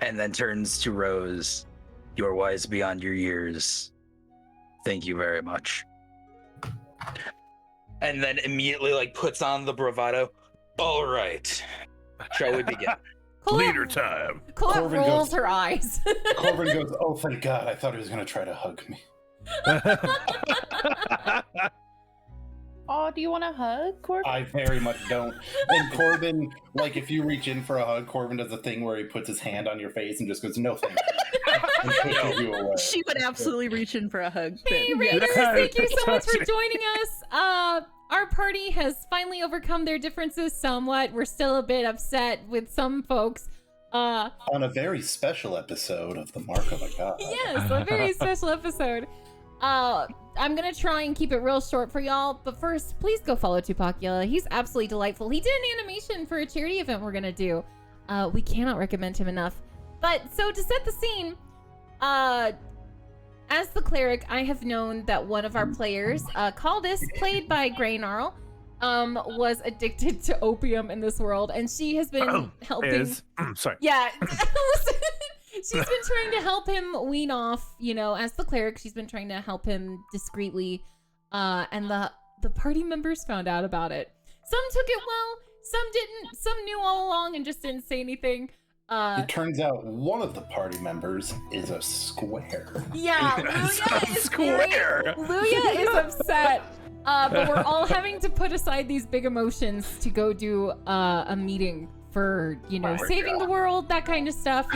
And then turns to Rose. You are wise beyond your years. Thank you very much. And then immediately puts on the bravado. All right. Shall we begin? Leader time. Colette Corbin rolls goes- her eyes. Corbin goes, "Oh, thank God! I thought he was gonna try to hug me." Oh, do you want a hug, Corbin? I very much don't. And Corbin, if you reach in for a hug, Corbin does a thing where he puts his hand on your face and just goes, "No, thank you," and pushes you away. She would absolutely reach in for a hug. Hey, then. Raiders, Yeah. thank you so much for joining us. Our party has finally overcome their differences somewhat. We're still a bit upset with some folks. On a very special episode of The Mark of a God. Yes, a very special episode. I'm gonna try and keep it real short for y'all, but first, please go follow Tupacula. He's absolutely delightful. He did an animation for a charity event we're gonna do. We cannot recommend him enough. But so to set the scene, as the cleric, I have known that one of our players, Caldus, played by Grey Gnarl, was addicted to opium in this world, and she has been helping. Sorry. Yeah. She's been trying to help him wean off, as the cleric, she's been trying to help him discreetly. And the party members found out about it. Some took it well, some didn't, some knew all along and just didn't say anything. It turns out one of the party members is a square. Yeah, That's Luya a is square. Luya is upset. But we're all having to put aside these big emotions to go do a meeting for, saving the world, that kind of stuff,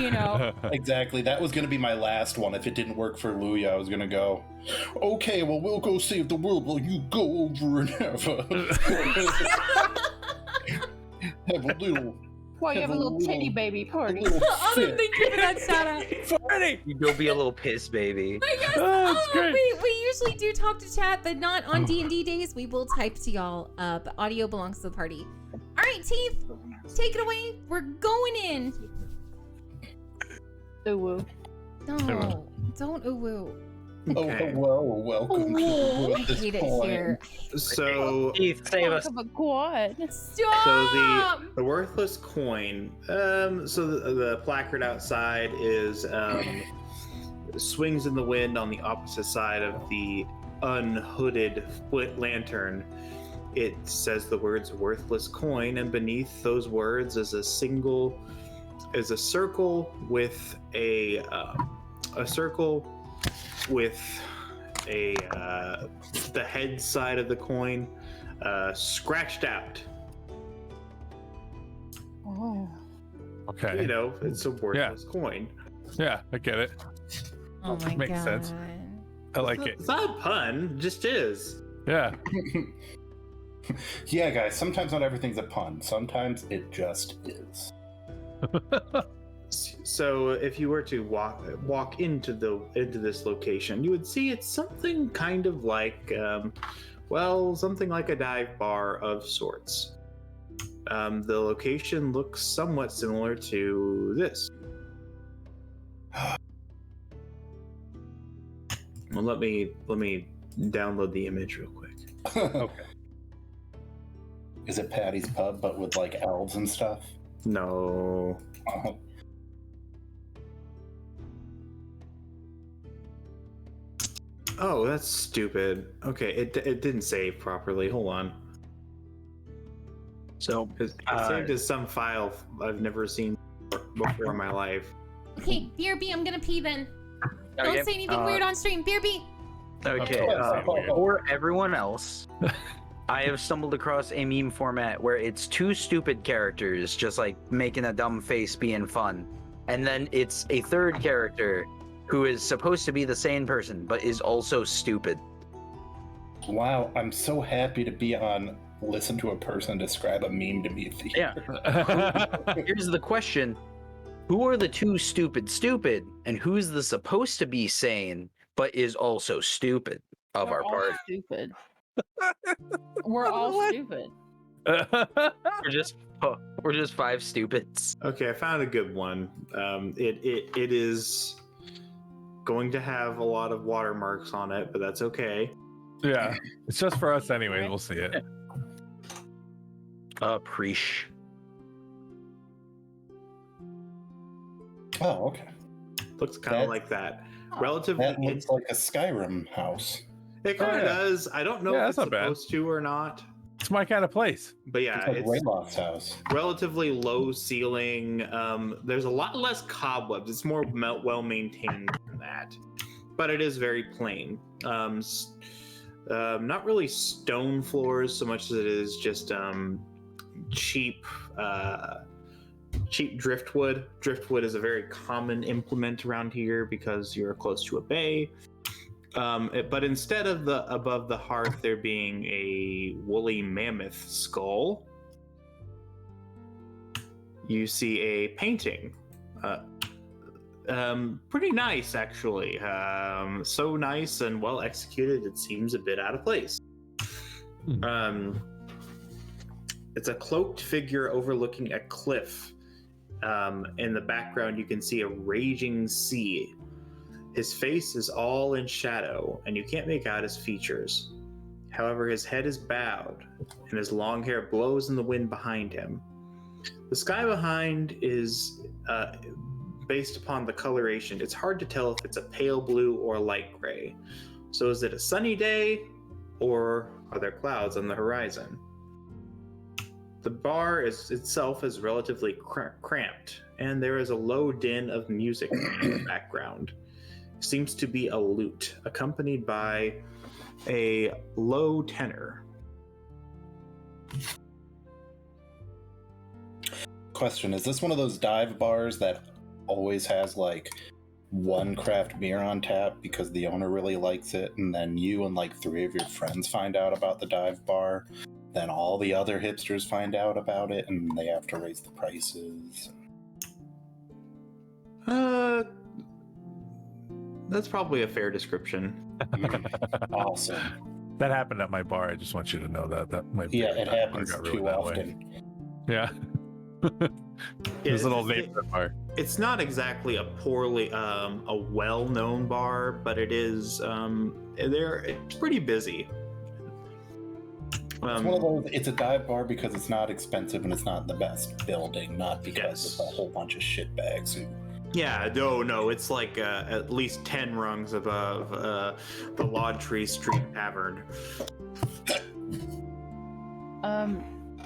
Exactly. That was going to be my last one. If it didn't work for Luya, I was going to go, "Okay, well, we'll go save the world while you go over and have a little Well, you have a little titty baby party. Oh, thank you for that shout out. Funny. You go be a little piss baby. But yes, Oh, that's great. we usually do talk to chat, but not on D&D days. We will type to y'all. But audio belongs to the party. All right, Teeth, take it away. We're going in. Ooh woo. No, don't ooh woo. Okay. Oh, whoa, welcome to I hate it point. here. So Keith, save us. Talk about quad. Stop. So the worthless coin. So the placard outside is swings in the wind on the opposite side of the unhooded lantern. It says the words "worthless coin," and beneath those words is a circle with a the head side of the coin scratched out. Oh. Okay. You know, it's a worthless coin. Yeah, I get it. Oh my Makes god. sense. I like it. It's not a pun, it just is. Yeah. Yeah, guys, sometimes not everything's a pun. Sometimes it just is. So if you were to walk into this location, you would see it's something kind of like something like a dive bar of sorts. The location looks somewhat similar to this. Well, let me download the image real quick. Okay. Is it Patty's Pub, but with like elves and stuff? No. Oh, Oh, that's stupid. Okay, it didn't save properly. Hold on. So, It saved as some file I've never seen before in my life. Okay, BRB, I'm gonna pee then. okay, Don't say anything weird on stream. BRB. Okay, Okay. for everyone else, I have stumbled across a meme format where it's two stupid characters just like making a dumb face being fun. And then it's a third character who is supposed to be the sane person, but is also stupid. wow, I'm so happy to be on Listen to a Person Describe a Meme to Me. Yeah. Here's the question. Who are the two stupid, and who's the supposed to be sane, but is also stupid of We're our all party? stupid. We're all stupid. We're just five stupids. Okay, I found a good one. It is going to have a lot of watermarks on it, but that's okay. Yeah. It's just for us anyways. We'll see it. Preach. Oh, okay. Looks kind That- of like that. Relatively, That looks like a Skyrim house. it kind of Oh, yeah. does. I don't know Yeah, if it's that's not bad. supposed to or not, It's my kind of place. but yeah, It's like it's Rayloft's house. relatively low ceiling. There's a lot less cobwebs. It's more well maintained than that, but it is very plain. Not really stone floors so much as it is just cheap driftwood. Driftwood is a very common implement around here because you're close to a bay. But instead of above the hearth there being a woolly mammoth skull, you see a painting. Pretty nice, actually. So nice and well executed, it seems a bit out of place. It's a cloaked figure overlooking a cliff. In the background, you can see a raging sea. His face is all in shadow, and you can't make out his features. However, his head is bowed, and his long hair blows in the wind behind him. The sky behind is based upon the coloration. It's hard to tell if it's a pale blue or light gray. So is it a sunny day, or are there clouds on the horizon? The bar itself is relatively cramped, and there is a low din of music in the background. Seems to be a lute, accompanied by a low tenor. Question, is this one of those dive bars that always has like one craft beer on tap because the owner really likes it, and then you and like three of your friends find out about the dive bar then all the other hipsters find out about it, and they have to raise the prices. That's probably a fair description. Awesome. That happened at my bar. I just want you to know that my Yeah, it bar happens got ruined too that way. often. Yeah. There's an old neighborhood bar. It's not exactly a well-known bar, but it is. It's pretty busy. It's one of those. It's a dive bar because it's not expensive and it's not the best building, not because it's a whole bunch of shitbags who. Yeah, no, it's like at least 10 rungs above the Lodge Tree Street Tavern.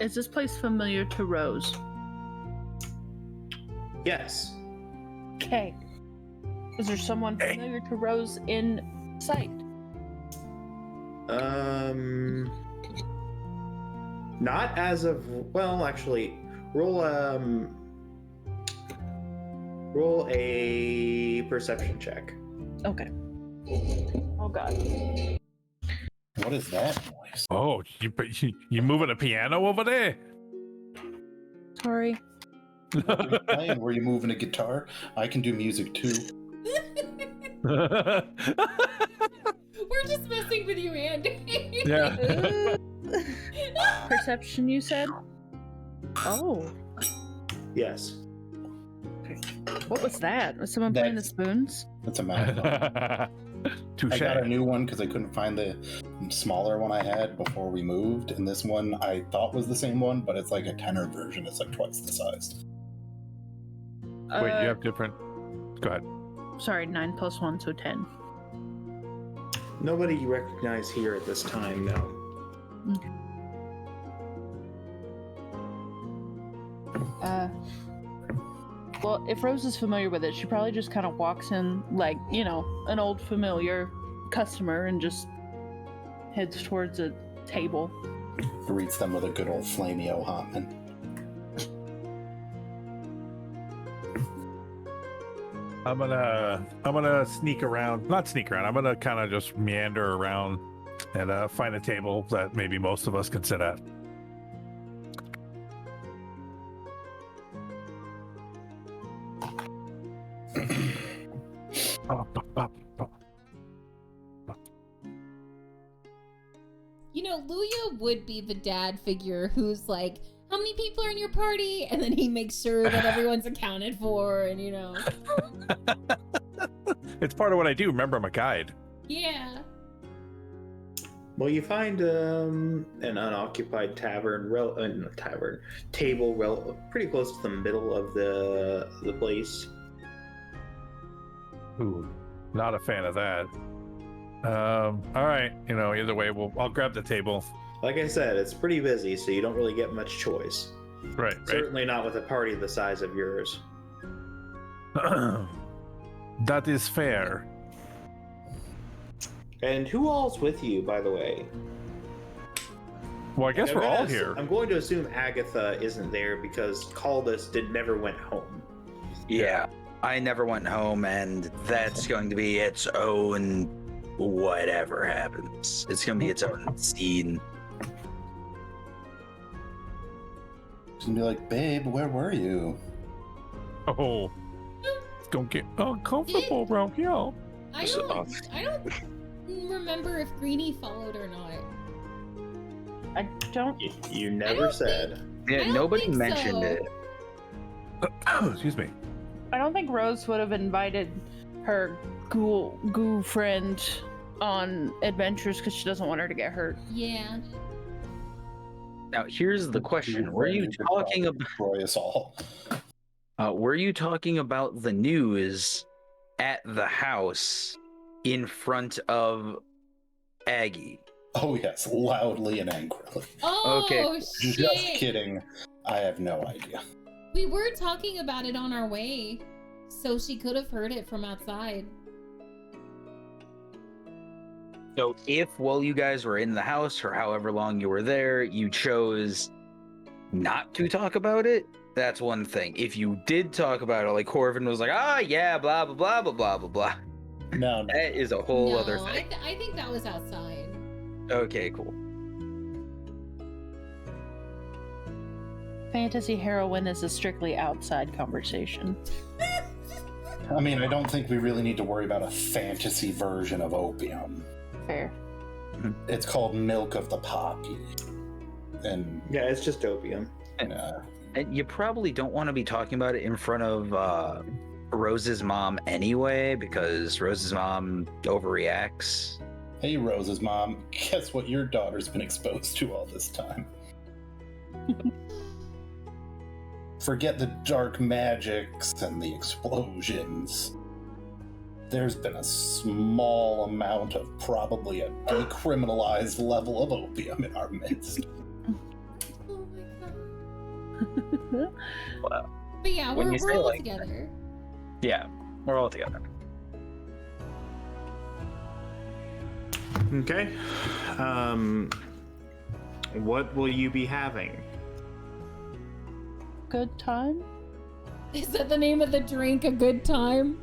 Is this place familiar to Rose? Yes. Okay. Is there someone familiar to Rose in sight? Not as of. Well, actually, roll a perception check. Okay. Oh god. What is that noise? Oh, you moving a piano over there? Sorry. What were you playing? Were you moving a guitar? I can do music too. We're just messing with you, Andy. Yeah. Perception, you said? Oh. Yes. What was that? Was someone playing the spoons? That's a math. I Touche. got a new one because I couldn't find the smaller one I had before we moved, and this one I thought was the same one, but it's like a tenor version. It's like twice the size. Wait, you have different. Go ahead. Sorry, 9 plus 1, so 10. Nobody you recognize here at this time, no. Okay. Well, if Rose is familiar with it, she probably just kind of walks in like, an old familiar customer and just heads towards a table. Greets them with a good old flamey Hotman. I'm gonna sneak around. Not sneak around. I'm gonna kind of just meander around and find a table that maybe most of us can sit at. Luya would be the dad figure who's like, how many people are in your party? And then he makes sure that everyone's accounted for and, It's part of what I do. Remember, I'm a guide. Yeah. Well, you find an unoccupied table pretty close to the middle of the place. Ooh, not a fan of that. All right, either way, I'll grab the table. Like I said, it's pretty busy, so you don't really get much choice. Right. Certainly not with a party the size of yours. That is fair. And who all's with you, by the way? Well, I guess we're all here. I'm going to assume Agatha isn't there because Caldus never went home. Yeah, I never went home, and that's going to be its own whatever happens. It's going to be its own scene. It's gonna be like, babe, where were you? Oh, it's gonna get uncomfortable around here. I don't remember if Greenie followed or not. I don't. You never said. Yeah, nobody mentioned so. it. Excuse me. I don't think Rose would have invited her ghoul friend on adventures because she doesn't want her to get hurt. Yeah. Now, here's the question: were you talking about? Destroy us all. Were you talking about the news at the house in front of Aggie? Oh yes, loudly and angrily. Oh, Okay. shit. Just kidding. I have no idea. We were talking about it on our way, so she could have heard it from outside. So if while you guys were in the house or however long you were there, you chose not to talk about it, that's one thing. If you did talk about it, like Corvin was like, yeah, blah, blah, blah, blah, blah, blah, blah. No. That is a whole No, other thing. I think that was outside. Okay, cool. fantasy heroine is a strictly outside conversation. I mean, I don't think we really need to worry about a fantasy version of opium. Fair. It's called Milk of the Poppy. And Yeah, it's just opium. And you probably don't want to be talking about it in front of Rose's mom anyway, because Rose's mom overreacts. hey, Rose's mom, guess what your daughter's been exposed to all this time? Forget the dark magics and the explosions. There's been a small amount of probably a decriminalized level of opium in our midst. Oh my god. Well, But yeah, When we're you say all like- together. yeah, we're all together. Okay. What will you be having? Good time? Is that the name of the drink? A good time?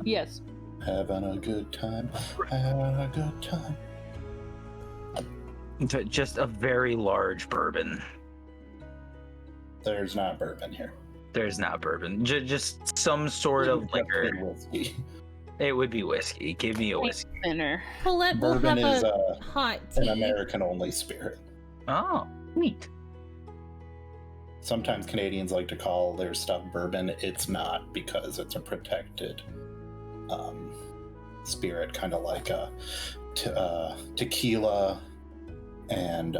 Yes. Having a good time, having a good time. Just a very large bourbon. There's not bourbon here. There's not bourbon. Just some sort of liquor. Whiskey. It would be whiskey. Give me a whiskey. Thinner. Colette will Bourbon have is a hot an tea. American-only spirit. Oh, neat. Sometimes Canadians like to call their stuff bourbon. It's not, because it's a protected spirit, kind of like a tequila and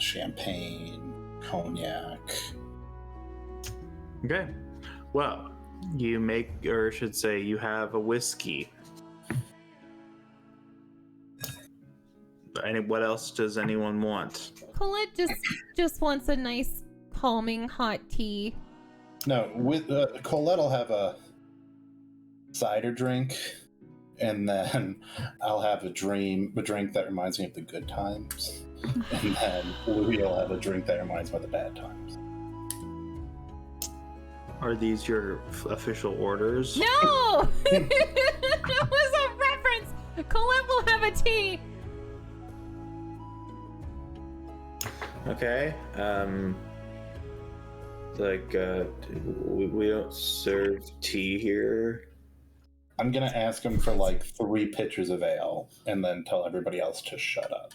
champagne, cognac. Okay. Well, you make, or I should say, you have a whiskey. And what else does anyone want? Colette just wants a nice, calming hot tea. No, with Colette will have a cider drink, and then I'll have a drink that reminds me of the good times, and then Louie will have a drink that reminds me of the bad times. Are these your official orders? No! That was a reference! Colette will have a tea! Okay. Like, we don't serve tea here. I'm gonna ask him for like 3 pitchers of ale, and then tell everybody else to shut up.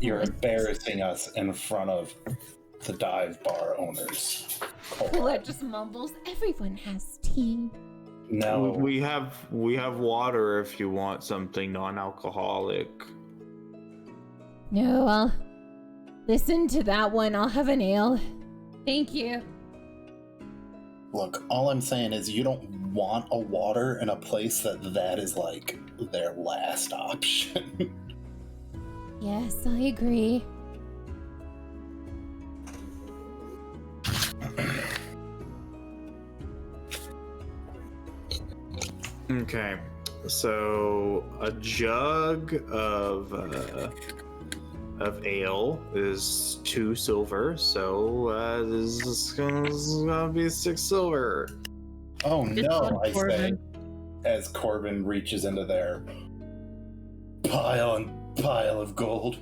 You're embarrassing us in front of the dive bar owners. Colette just mumbles, everyone has tea. No, We have water if you want something non-alcoholic. No, I'll listen to that one. I'll have an ale. Thank you. look, all I'm saying is you don't want a water in a place that is like their last option. Yes, I agree. Okay, so a jug of ale is 2 silver, so this is gonna be 6 silver. Oh Good no, one, I say, Corbin. as Corbin reaches into their pile and pile of gold.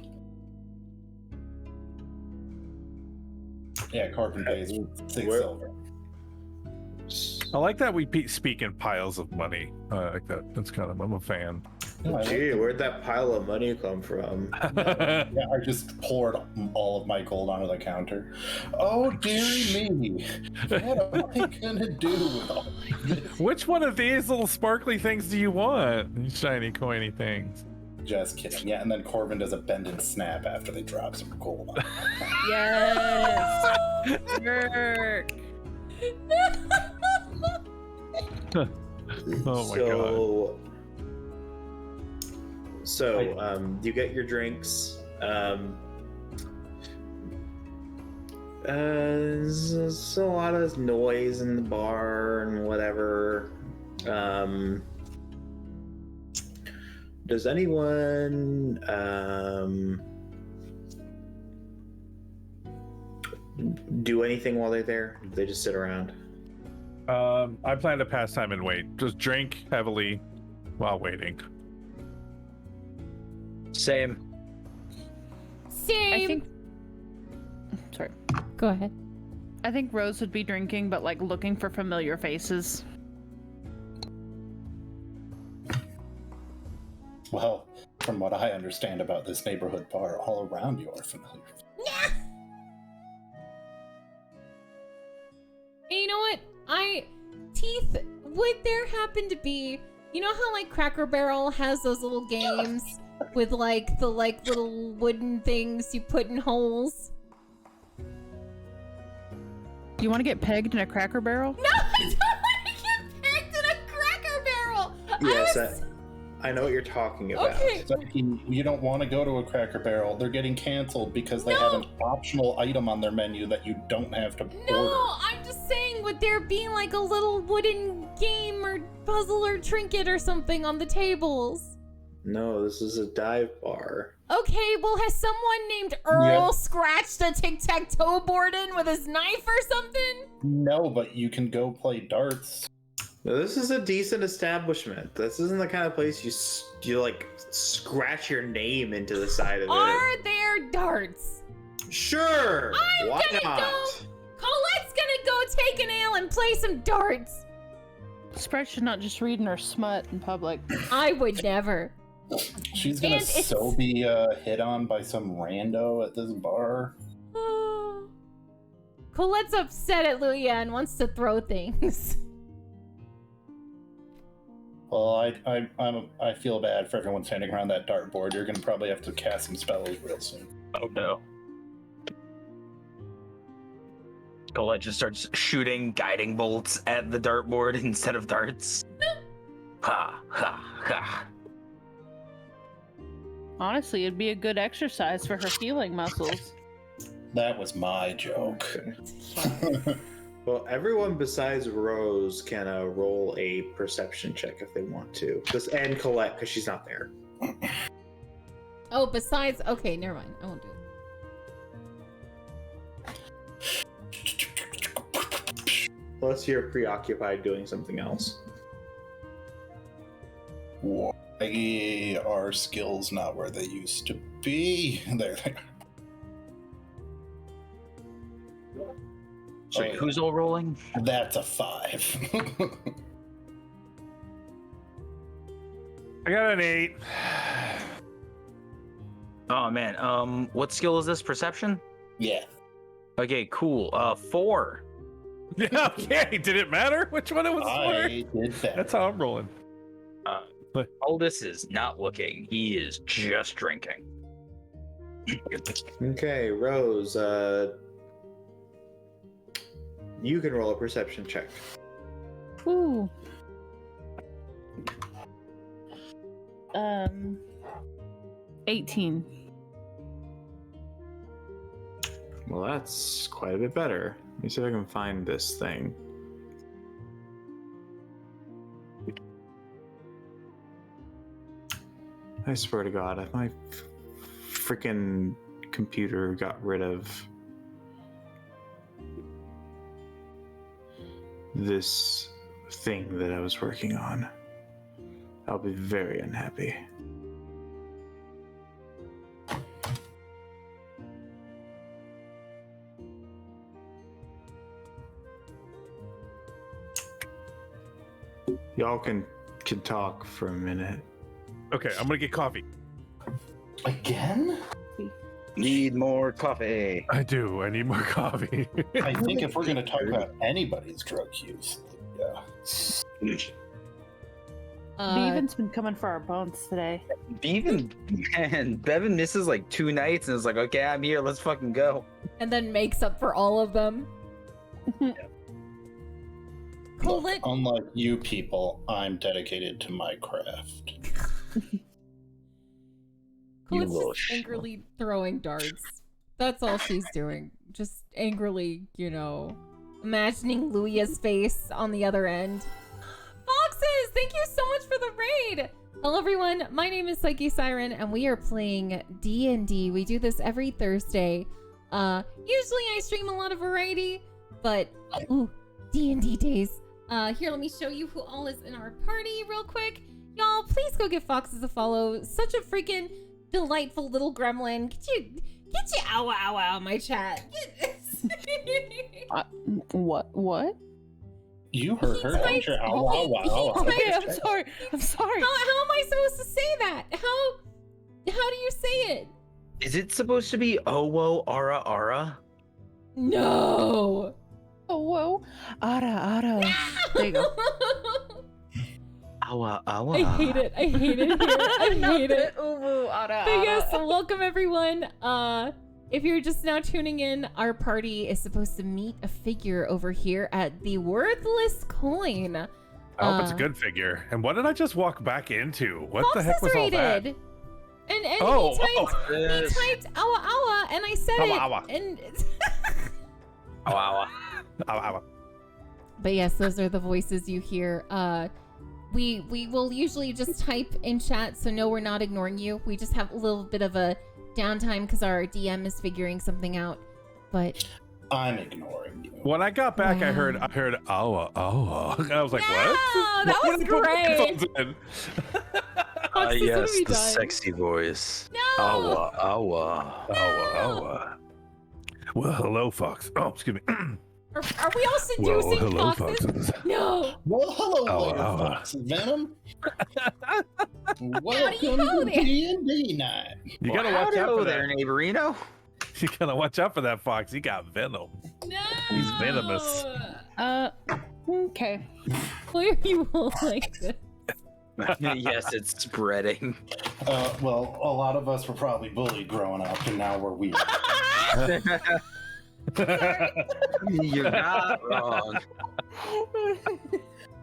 Yeah, Corbin pays 6 Where- silver. I like that we speak in piles of money. I like that. That's kind of, I'm a fan. No, I like Gee, where'd that pile of money come from? Yeah, I just poured all of my gold onto the counter. Oh, dearie me. What am I gonna do with all this? Which one of these little sparkly things do you want? These shiny, coiny things. Just kidding. Yeah, and then Corbin does a bend and snap after they drop some gold on it. Yes. Work. Oh my god. So, you get your drinks. There's a lot of noise in the bar and whatever. Does anyone do anything while they're there? Do they just sit around? I plan to pass time and wait. Just drink heavily while waiting. Same. Same. I think Go ahead. I think Rose would be drinking, but like looking for familiar faces. Well, from what I understand about this neighborhood bar, all around you are familiar. And you know what? Teeth, would there happen to be, you know how like Cracker Barrel has those little games with like the like little wooden things you put in holes? Do you want to get pegged in a Cracker Barrel? No, I don't want to get pegged in a Cracker Barrel! Yes, I know what you're talking about. Okay. So you don't want to go to a Cracker Barrel. They're getting canceled because they have an optional item on their menu that you don't have to No, order. I'm just saying, would there be like a little wooden game or puzzle or trinket or something on the tables? No, this is a dive bar. Okay, well, has someone named Earl scratched a tic-tac-toe board in with his knife or something? No, but you can go play darts. Now, this is a decent establishment. This isn't the kind of place you like scratch your name into the side of it. Are there darts? Sure. I'm Why gonna not? go. Colette's gonna go take an ale and play some darts. Sprite should not just read in her smut in public. I would never. She's gonna And it's- so be hit on by some rando at this bar. Colette's upset at Luya and wants to throw things. Well, I feel bad for everyone standing around that dartboard. You're gonna probably have to cast some spells real soon. Oh no. Colette just starts shooting guiding bolts at the dartboard instead of darts. Ha ha ha. Honestly, it'd be a good exercise for her healing muscles. That was my joke. Okay. Well, everyone besides Rose can roll a perception check if they want to. And Colette, because she's not there. Oh, besides, okay, never mind. I won't do it. Unless you're preoccupied doing something else. Why are skills not where they used to be? There they are. So who's all rolling? That's a 5. I got an 8. Oh man, what skill is this? Perception? Yeah. Okay, cool. 4. Yeah, okay. Did it matter which one it was I for? did that. That's how I'm rolling. Aldous is not looking. He is just drinking. Okay, Rose, you can roll a perception check. Ooh. 18. Well, that's quite a bit better. Let me see if I can find this thing. I swear to God, if my freaking computer got rid of this thing that I was working on, I'll be very unhappy. Y'all can talk for a minute. Okay, I'm gonna get coffee. Again? Need more coffee. I do. I need more coffee. I think if we're going to talk about anybody's drug use, yeah. Beaven's been coming for our bones today. Bevan misses like 2 nights and is like, okay, I'm here, let's fucking go. and then makes up for all of them. Look, Colette, unlike you people, I'm dedicated to my craft. Colette's little just angrily throwing darts. That's all she's doing. Just angrily, imagining Luya's face on the other end. Foxes, thank you so much for the raid. Hello everyone, my name is PsycheSiren and we are playing D&D. We do this every Thursday. Usually I stream a lot of variety, but D&D days. Here, let me show you who all is in our party real quick. Y'all, please go give Foxes a follow. Such a freaking delightful little gremlin. Get you ow, my chat. What? You heard her. He Don't you? typed- Ow, ow, ow, ow. Okay, I'm sorry. I'm sorry. How am I supposed to say that? How do you say it? Is it supposed to be Owo Ara Ara? No. Oh, whoa. Ara. There you go. Awa Awa. I hate it. I hate it here. I hate it. Uwu, ara, But yes, ara. welcome everyone. If you're just now tuning in, our party is supposed to meet a figure over here at the Worthless Coin. I hope it's a good figure. And what did I just walk back into? What the Fox heck is was all that? rated. And Oh, he typed awa awa and I said Awa, it. awa. And Awa Awa. Ow, ow. but yes, those are the voices you hear. We will usually just type in chat, so no, we're not ignoring you. We just have a little bit of a downtime because our DM is figuring something out. But I'm ignoring you. When I got back, I heard Wow. awa awa. And I was like, No, what? that When was did I put my great. headphones in? Fox, this is gonna be The done. sexy voice. No. Awa Awa. Awa awa. Well, hello, Fox. Oh, excuse me. Are we all Well, seducing hello, foxes? foxes. No. Well, hello Ow, there, ow. Fox Venom. Welcome howdy to there. D&D night. You gotta watch out Hello for there, that. neighborino. You gotta watch out for that fox. He got venom. No. He's venomous. Okay. Why are you all like this? Yes, it's spreading. Well, a lot of us were probably bullied growing up, and now we're weird. You're not wrong.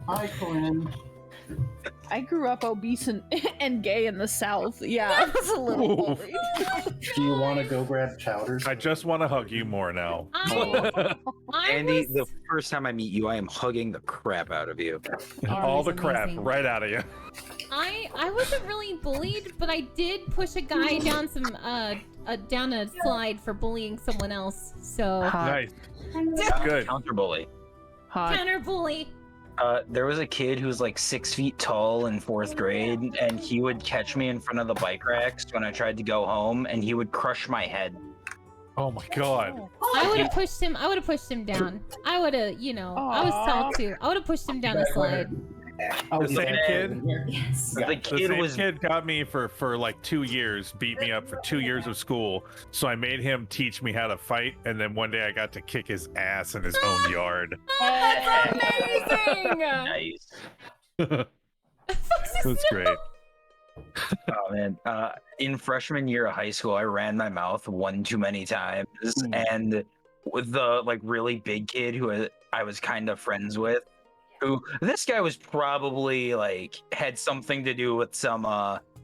Hi, Corinne. I grew up obese and gay in the South. Yeah, I was a little Ooh. bullied. Do you want to go grab chowders? I just want to hug you more now. I Andy, was... the first time I meet you, I am hugging the crap out of you. All the Army's crap amazing. right out of you. I wasn't really bullied, but I did push a guy down some down a slide for bullying someone else. So Nice. Good. Counter bully. Hot. counter bully. There was a kid who was like 6 feet tall in 4th grade, and he would catch me in front of the bike racks when I tried to go home, and he would crush my head. Oh my god. I would have pushed him. I would have pushed him down. I would have, I was tall too. I would have pushed him down a slide. The same kid. Yes. The The kid same was kid got me for like 2 years, beat me up for 2 years of school. So I made him teach me how to fight, and then one day I got to kick his ass in his own yard. That's amazing. nice. It was great. Oh man. In freshman year of high school, I ran my mouth one too many times, and with the like really big kid who I was kind of friends with, who this guy was probably like had something to do with some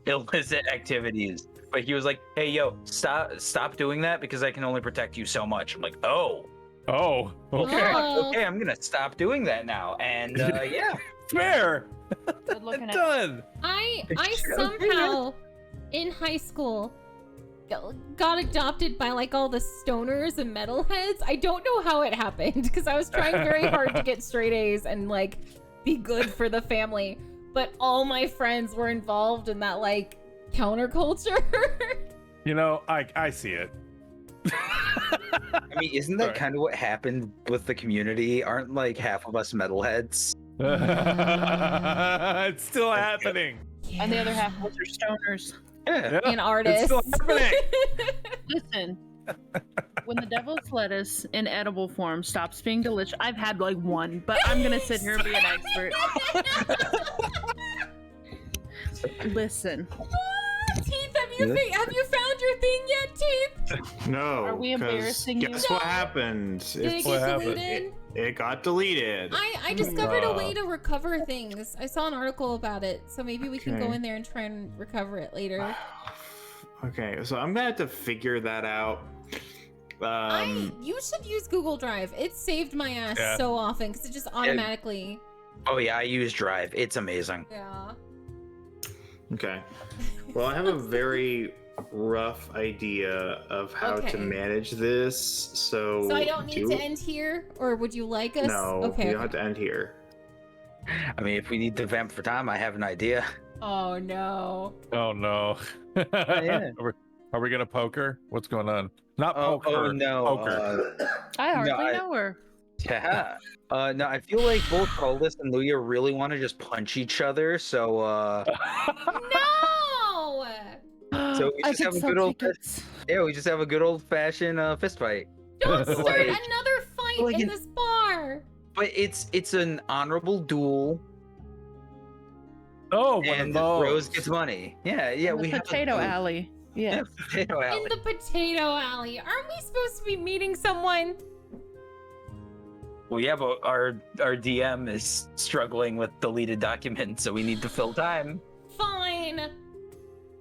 illicit activities. But he was like, "Hey, yo, stop doing that because I can only protect you so much." I'm like, "Oh, Oh, okay. Oh. okay, I'm gonna stop doing that now." And yeah, Fair. Good looking at. Done. I somehow in high school got adopted by like all the stoners and metalheads. I don't know how it happened because I was trying very hard to get straight A's and like be good for the family, but all my friends were involved in that like counterculture. You know, I see it. I mean, isn't that Right. kind of what happened with the community? Aren't like half of us metalheads? It's still happening. And the other half of us are stoners. Yeah. And artists. It's still happening. Listen, when the devil's lettuce in edible form stops being delicious, I've had like one, but I'm gonna sit here and be an expert. Listen, Teeth, have you found your thing yet, Teeth? No. Are we 'cause embarrassing you? Guess what happened? Did it what get happened? deleted? It got deleted. I discovered a way to recover things. I saw an article about it, so maybe we can go Okay. in there and try and recover it later. Okay, so I'm gonna have to figure that out. You should use Google Drive. It saved my ass Yeah. so often because it just automatically. Oh yeah, I use Drive. It's amazing. Yeah. Okay. Well, I have a very rough idea of how Okay. to manage this. So So I don't need to end here, or would you like us? No, Okay. you don't have to end here. I mean, if we need to vamp for time, I have an idea. Oh no. Oh no. yeah. Are we gonna poker? What's going on? Not Oh, poker. no. Poker. I hardly I- know her. Yeah. No, I feel like both Aldous and Luya really want to just punch each other, so No! So we I just could have a sell good old tickets. we just have a good old fashioned fist fight. Don't start Like- another fight like in an- this bar! But it's an honorable duel, Oh, one of and those. Rose gets money. Yeah, In we the have a potato duel. alley. Yeah. Yeah, potato alley. In the potato alley. Aren't we supposed to be meeting someone? Well, yeah, but our DM is struggling with deleted documents, so we need to fill time. Fine.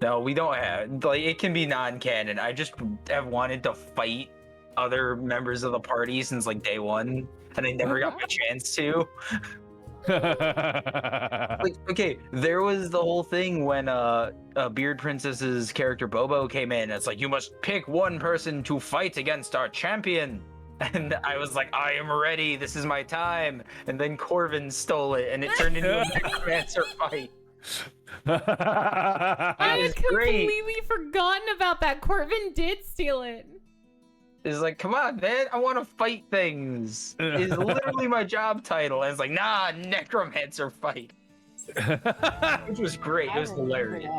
No, we don't have it can be non-canon. I just have wanted to fight other members of the party since like day one, and I never got my chance to. Okay, there was the whole thing when Beard Princess's character Bobo came in. It's like, you must pick one person to fight against our champion. And I was like, I am ready. This is my time. And then Corvin stole it, and it turned into a necromancer fight. I had was great. completely forgotten about that. Corvin did steal it. It's like, come on, man. I want to fight things. It's literally my job title. And it's like, nah, necromancer fight. Which was great. It was hilarious.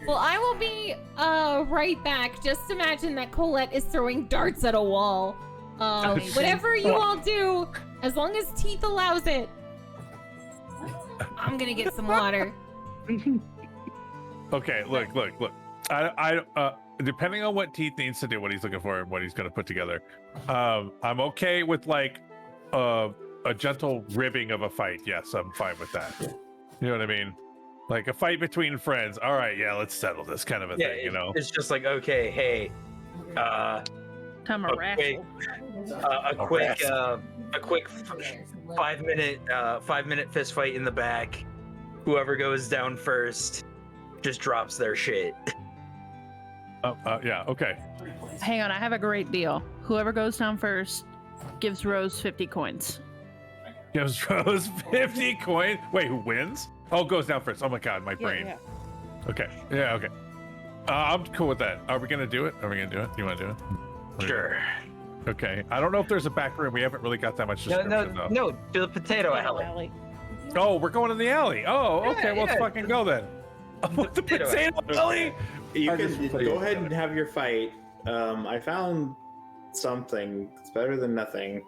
Well, I will be right back. Just imagine that Colette is throwing darts at a wall. Whatever you all do, as long as Teeth allows it. I'm gonna get some water. Okay, look. I depending on what Teeth needs to do, what he's looking for, and what he's gonna put together, I'm okay with like a gentle ribbing of a fight. Yes, I'm fine with that. You know what I mean? Like a fight between friends. All right, yeah, let's settle this kind of a thing. You know? It's just like, okay, hey, Time a raffle. a quick 5-minute fist fight in the back. Whoever goes down first just drops their shit. Yeah, okay. Hang on, I have a great deal. Whoever goes down first gives Rose 50 coins. Gives Rose 50 coin. Wait, who wins? Oh, goes down first. Oh my god, my brain. Yeah. Okay. Yeah, okay. I'm cool with that. Are we gonna do it? Do you want to do it? Sure. Okay. I don't know if there's a back room. We haven't really got that much description though. No, to the potato alley. Oh, we're going in the alley. Oh, okay. Yeah, Let's fucking go then. Oh, the potato alley. You can go ahead and have your fight. I found something. It's better than nothing.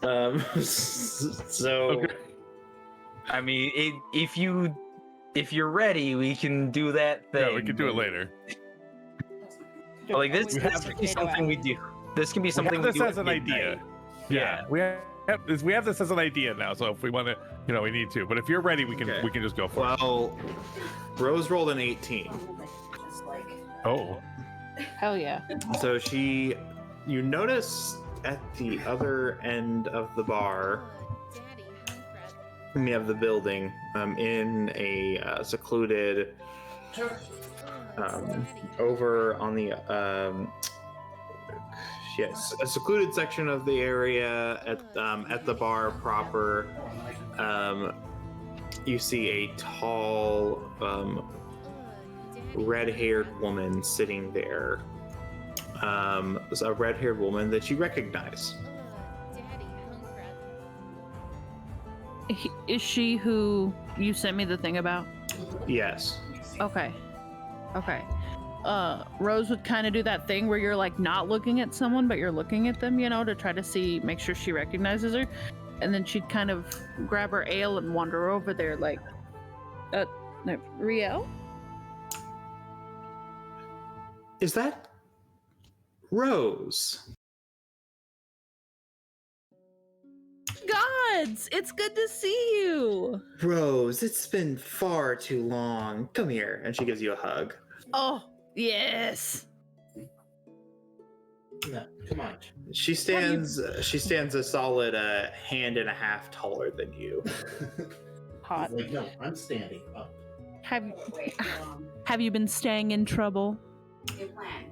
So Okay. I mean, if you're ready, we can do that thing. Yeah, we can do it later. Like this We have can be something we do. This can be something we have we this do as at an midnight. idea. Yeah. We have this as an idea now. So if we want to, we need to. But if you're ready, we can just go for it. Well, Rose rolled an 18. Oh. Hell yeah. So you notice at the other end of the bar, of the building, in a secluded, over on the, yes, a secluded section of the area at the bar proper. You see a tall, red-haired woman sitting there. A red-haired woman that you recognize. Is she who you sent me the thing about? Yes. Okay. Rose would kind of do that thing where you're like not looking at someone, but you're looking at them, to try to make sure she recognizes her. And then she'd kind of grab her ale and wander over there like, no, Riel? Is that Rose? Gods, it's good to see you. Rose, it's been far too long. Come here, and she gives you a hug. Oh, yes. No, come on. She stands a solid hand and a half taller than you. Hot. No, I'm standing up. Have you been staying in trouble?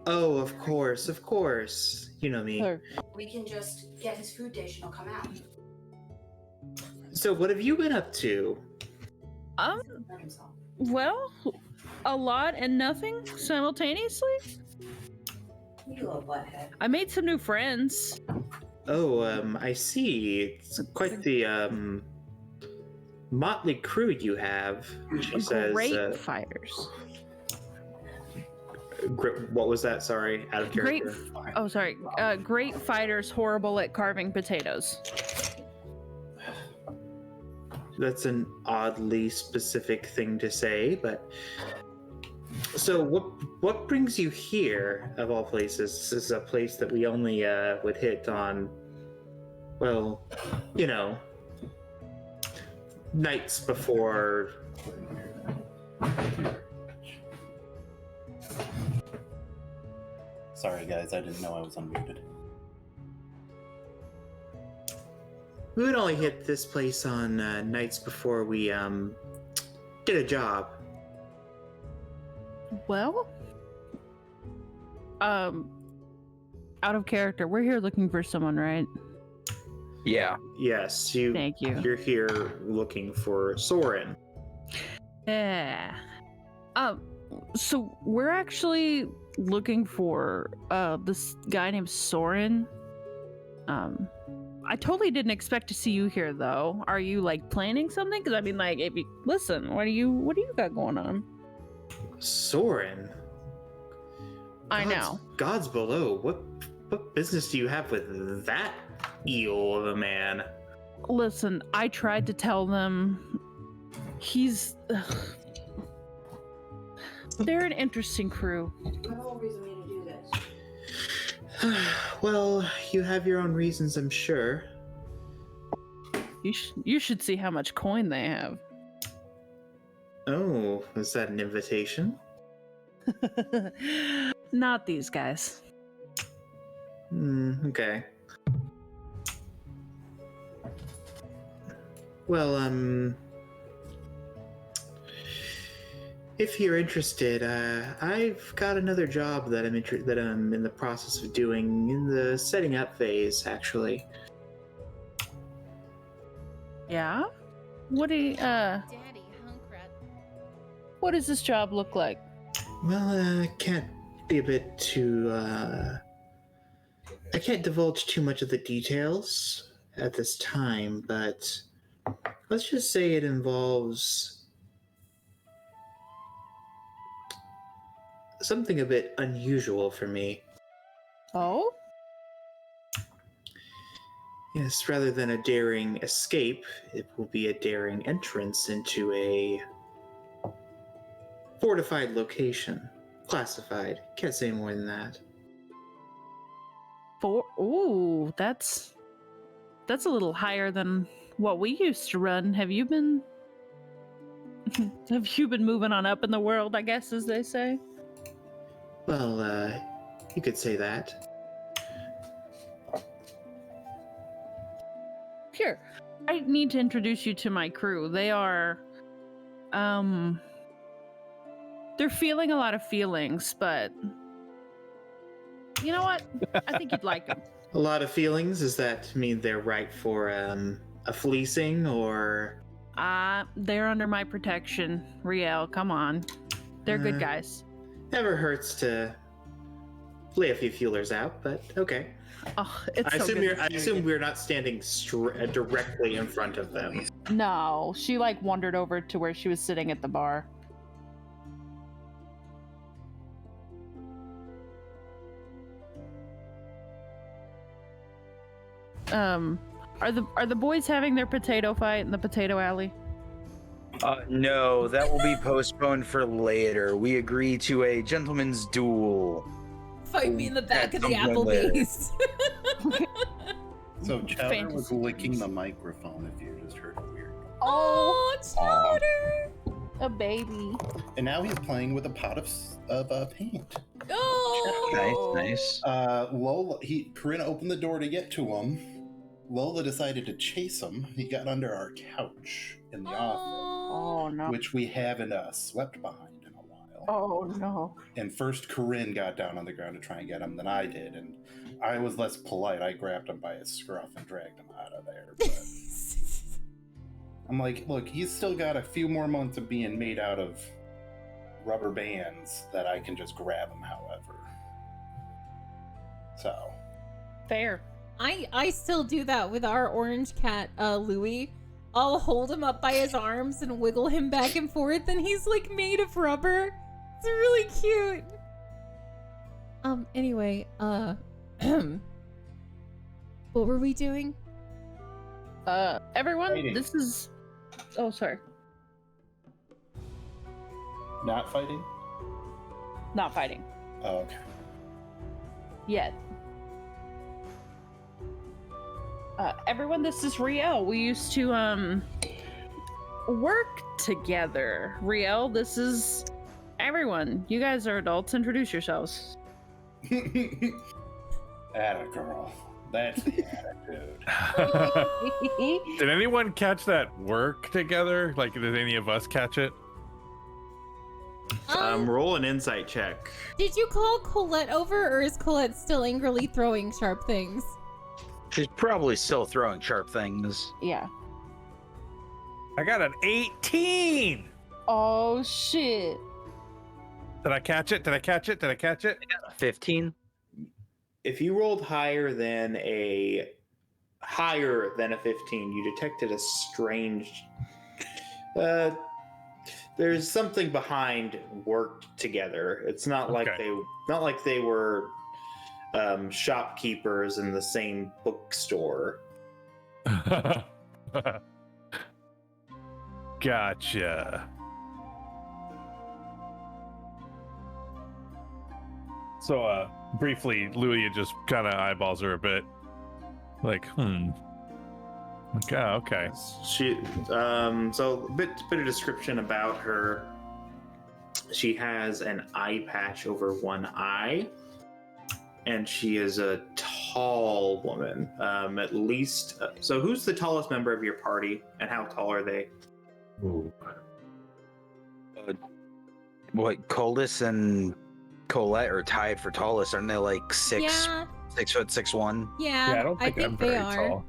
Oh, of course. You know me. Or- We can just get his food dish and he'll come out. So, what have you been up to? Well, a lot and nothing simultaneously. You little butthead. I made some new friends. Oh, I see. It's quite the motley crew you have. She says. Great fighters. What was that? Sorry, out of Great. character. Oh, sorry. Great fighters, horrible at carving potatoes. That's an oddly specific thing to say, but so what brings you here of all places? This is a place that we only would hit on, well, you know, nights before. Sorry, guys, I didn't know I was unmuted. We would only hit this place on nights before we did a job. Well, out of character. We're here looking for someone, right? Yeah. Yes, Thank you. You're here looking for Soren. Yeah. So we're actually looking for this guy named Soren. I totally didn't expect to see you here, though. Are you like planning something? Because I mean, like, if you listen, what do you got going on? Soren. I know. Gods below. What business do you have with that eel of a man? Listen, I tried to tell them. He's. They're an interesting crew. The whole reason we need to do this. Well, you have your own reasons, I'm sure. You should see how much coin they have. Oh, is that an invitation? Not these guys. Okay. Well, if you're interested, I've got another job that I'm in the process of doing in the setting up phase, actually. Yeah? What do you, Daddy, hunk rat. what does this job look like? Well, I can't be a bit too, I can't divulge too much of the details at this time, but let's just say it involves something a bit unusual for me. Oh? Yes, rather than a daring escape, it will be a daring entrance into a fortified location. Classified. Can't say more than that. Ooh, that's a little higher than what we used to run. Have you been moving on up in the world, I guess, as they say? Well, you could say that. Here, I need to introduce you to my crew. They are, they're feeling a lot of feelings, but you know what? I think you'd like them. A lot of feelings. Does that mean they're right for a fleecing, or? They're under my protection. Riel, come on. They're good guys. Never hurts to lay a few feelers out, but okay. Oh, it's I so assume good. I assume we're not standing directly in front of them. No, she like wandered over to where she was sitting at the bar. Are the boys having their potato fight in the potato alley? No, that will be postponed for later. We agree to a gentleman's duel. Fight me in the back of the At some point later. Applebee's. So Chowder was Fantasy licking the microphone if you just heard a weird noise. Oh, Chowder! A baby. And now he's playing with a pot of paint. Oh! Nice. Lola, Corinna opened the door to get to him. Lola decided to chase him. He got under our couch in the office, Oh no. which we haven't swept behind in a while. Oh no. And first Corinne got down on the ground to try and get him than I did, and I was less polite. I grabbed him by his scruff and dragged him out of there. But I'm like, look, he's still got a few more months of being made out of rubber bands that I can just grab him, however. So, Fair. I still do that with our orange cat, Louis. I'll hold him up by his arms and wiggle him back and forth, and he's like made of rubber. It's really cute. Anyway, what were we doing? Everyone, Fighting. this is. Oh, sorry. Not fighting? Not fighting Oh, okay. yet. Everyone, this is Riel. We used to work together. Riel, this is everyone. You guys are adults. Introduce yourselves. Atta girl. That's the attitude. Did anyone catch that work together? Like, did any of us catch it? Roll an insight check. Did you call Colette over, or is Colette still angrily throwing sharp things? She's probably still throwing sharp things. Yeah. I got an 18. Oh shit. Did I catch it? Did I catch it? Did I catch it? 15. If you rolled higher than a 15, you detected a strange. There's something behind worked together. It's not like Okay. they were shopkeepers in the same bookstore. Gotcha. So, briefly, Luia just kind of eyeballs her a bit. Like, Okay, okay. She so a bit of description about her. She has an eye patch over one eye, and she is a tall woman. At least so who's the tallest member of your party, and how tall are they? Ooh. What, Coldus and Colette are tied for tallest, aren't they? Like 6 Yeah, 6'1". yeah. Yeah, I don't think I'm they very are. tall.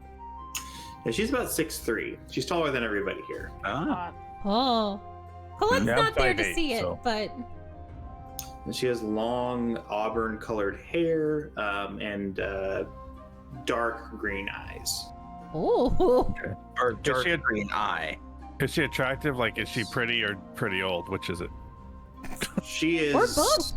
Yeah, she's about 6'3". She's taller than everybody here. Ah, Oh, Colette's Yeah, I'm not there to 5'8", see it, so. but And she has long auburn-colored hair and dark green eyes. oh, or dark she a- green eye. Is she attractive? Like, is she pretty or pretty old? Which is it? She is. Or both.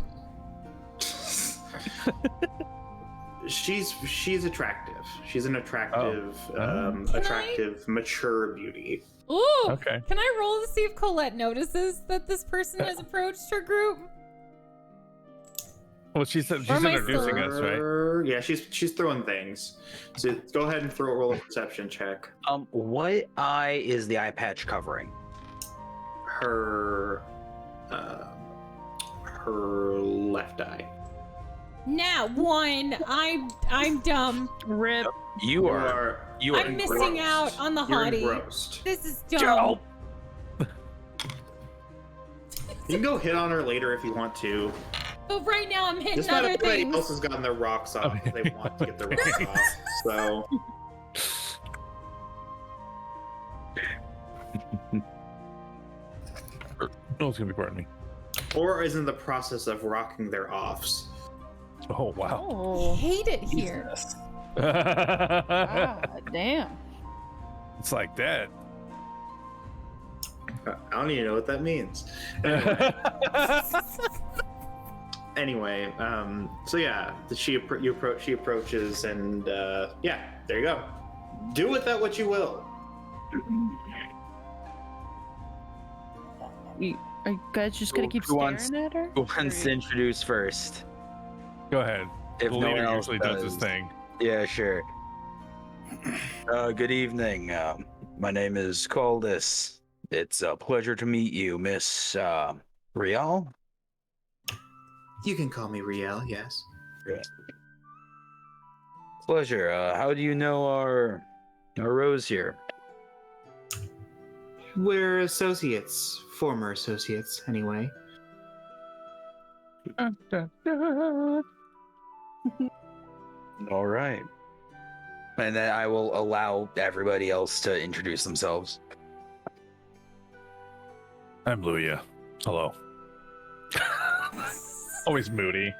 She's attractive. She's an attractive, Can I- attractive, mature beauty. ooh. Okay. Can I roll to see if Colette notices that this person has approached her group? Well, she's Or am I introducing still- us, right? Yeah, she's throwing things. So go ahead and roll a perception check. What eye is the eye patch covering? Her left eye. Now, one. I'm dumb. Rip. You are I'm missing out on the You're hottie. engrossed. This is dumb. Joe. You can go hit on her later if you want to. But right now I'm hitting Just about other everybody things. else has gotten their rocks off. If they want to get their rocks off. So No, it's gonna be part of me. or is in the process of rocking their offs. Oh I Oh. hate it here. Jesus. God damn. It's like that. I don't even know what that means. Anyway, so yeah, she approaches, and yeah, there you go. Do with that what you will. Are you guys just gonna Who- keep who staring wants- at her? Who wants to introduce first? Go ahead. If The no one leader else usually does his thing. Yeah, sure. Good evening. My name is Coldus. It's a pleasure to meet you, Miss Rial. You can call me Riel, yes. Pleasure. How do you know our Rose here? We're associates, former associates, anyway. All right. And then I will allow everybody else to introduce themselves. I'm Luia. Hello. Always moody.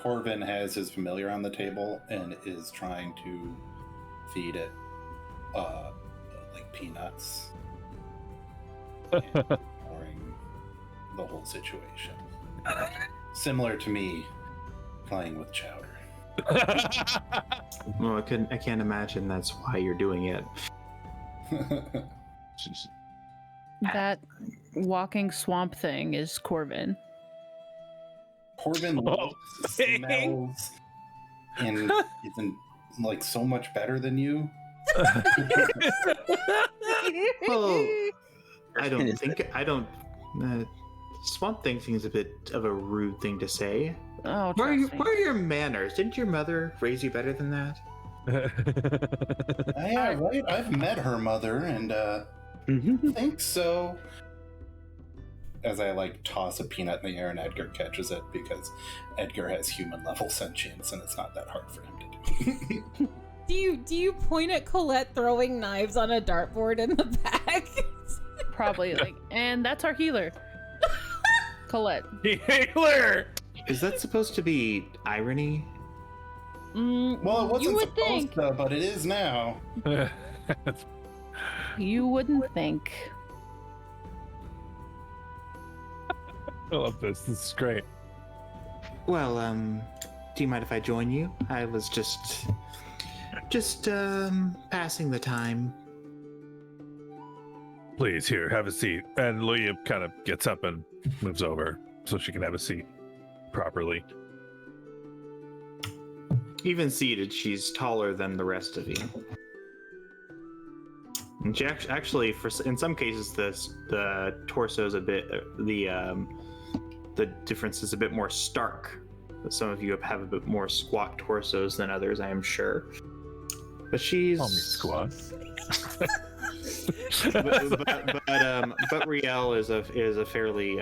Corvin has his familiar on the table and is trying to feed it like peanuts, and ignoring the whole situation. Similar to me playing with chowder. Well, I can't imagine that's why you're doing it. That walking swamp thing is Corvin. Corbin looks, smells, and isn't like so much better than you. Well, I don't. Swamp thing seems a bit of a rude thing to say. Oh, Where trust me. are your manners? Didn't your mother raise you better than that? Yeah, right. I've met her mother, and think so. As I like toss a peanut in the air, and Edgar catches it because Edgar has human level sentience, and it's not that hard for him to do. Do you point at Colette throwing knives on a dartboard in the back? Probably like, and that's our healer, Colette. Healer! Is that supposed to be irony? Well, it wasn't you would supposed think. to, but it is now. You wouldn't think. I love this. This is great. Well, do you mind if I join you? I was just passing the time. Please, here, have a seat. And Luya kind of gets up and moves over so she can have a seat properly. Even seated, she's taller than the rest of you. And she actually, in some cases, the torso is a bit the difference is a bit more stark. Some of you have a bit more squat torsos than others, I am sure. But she's Call me squat. but Riel is a fairly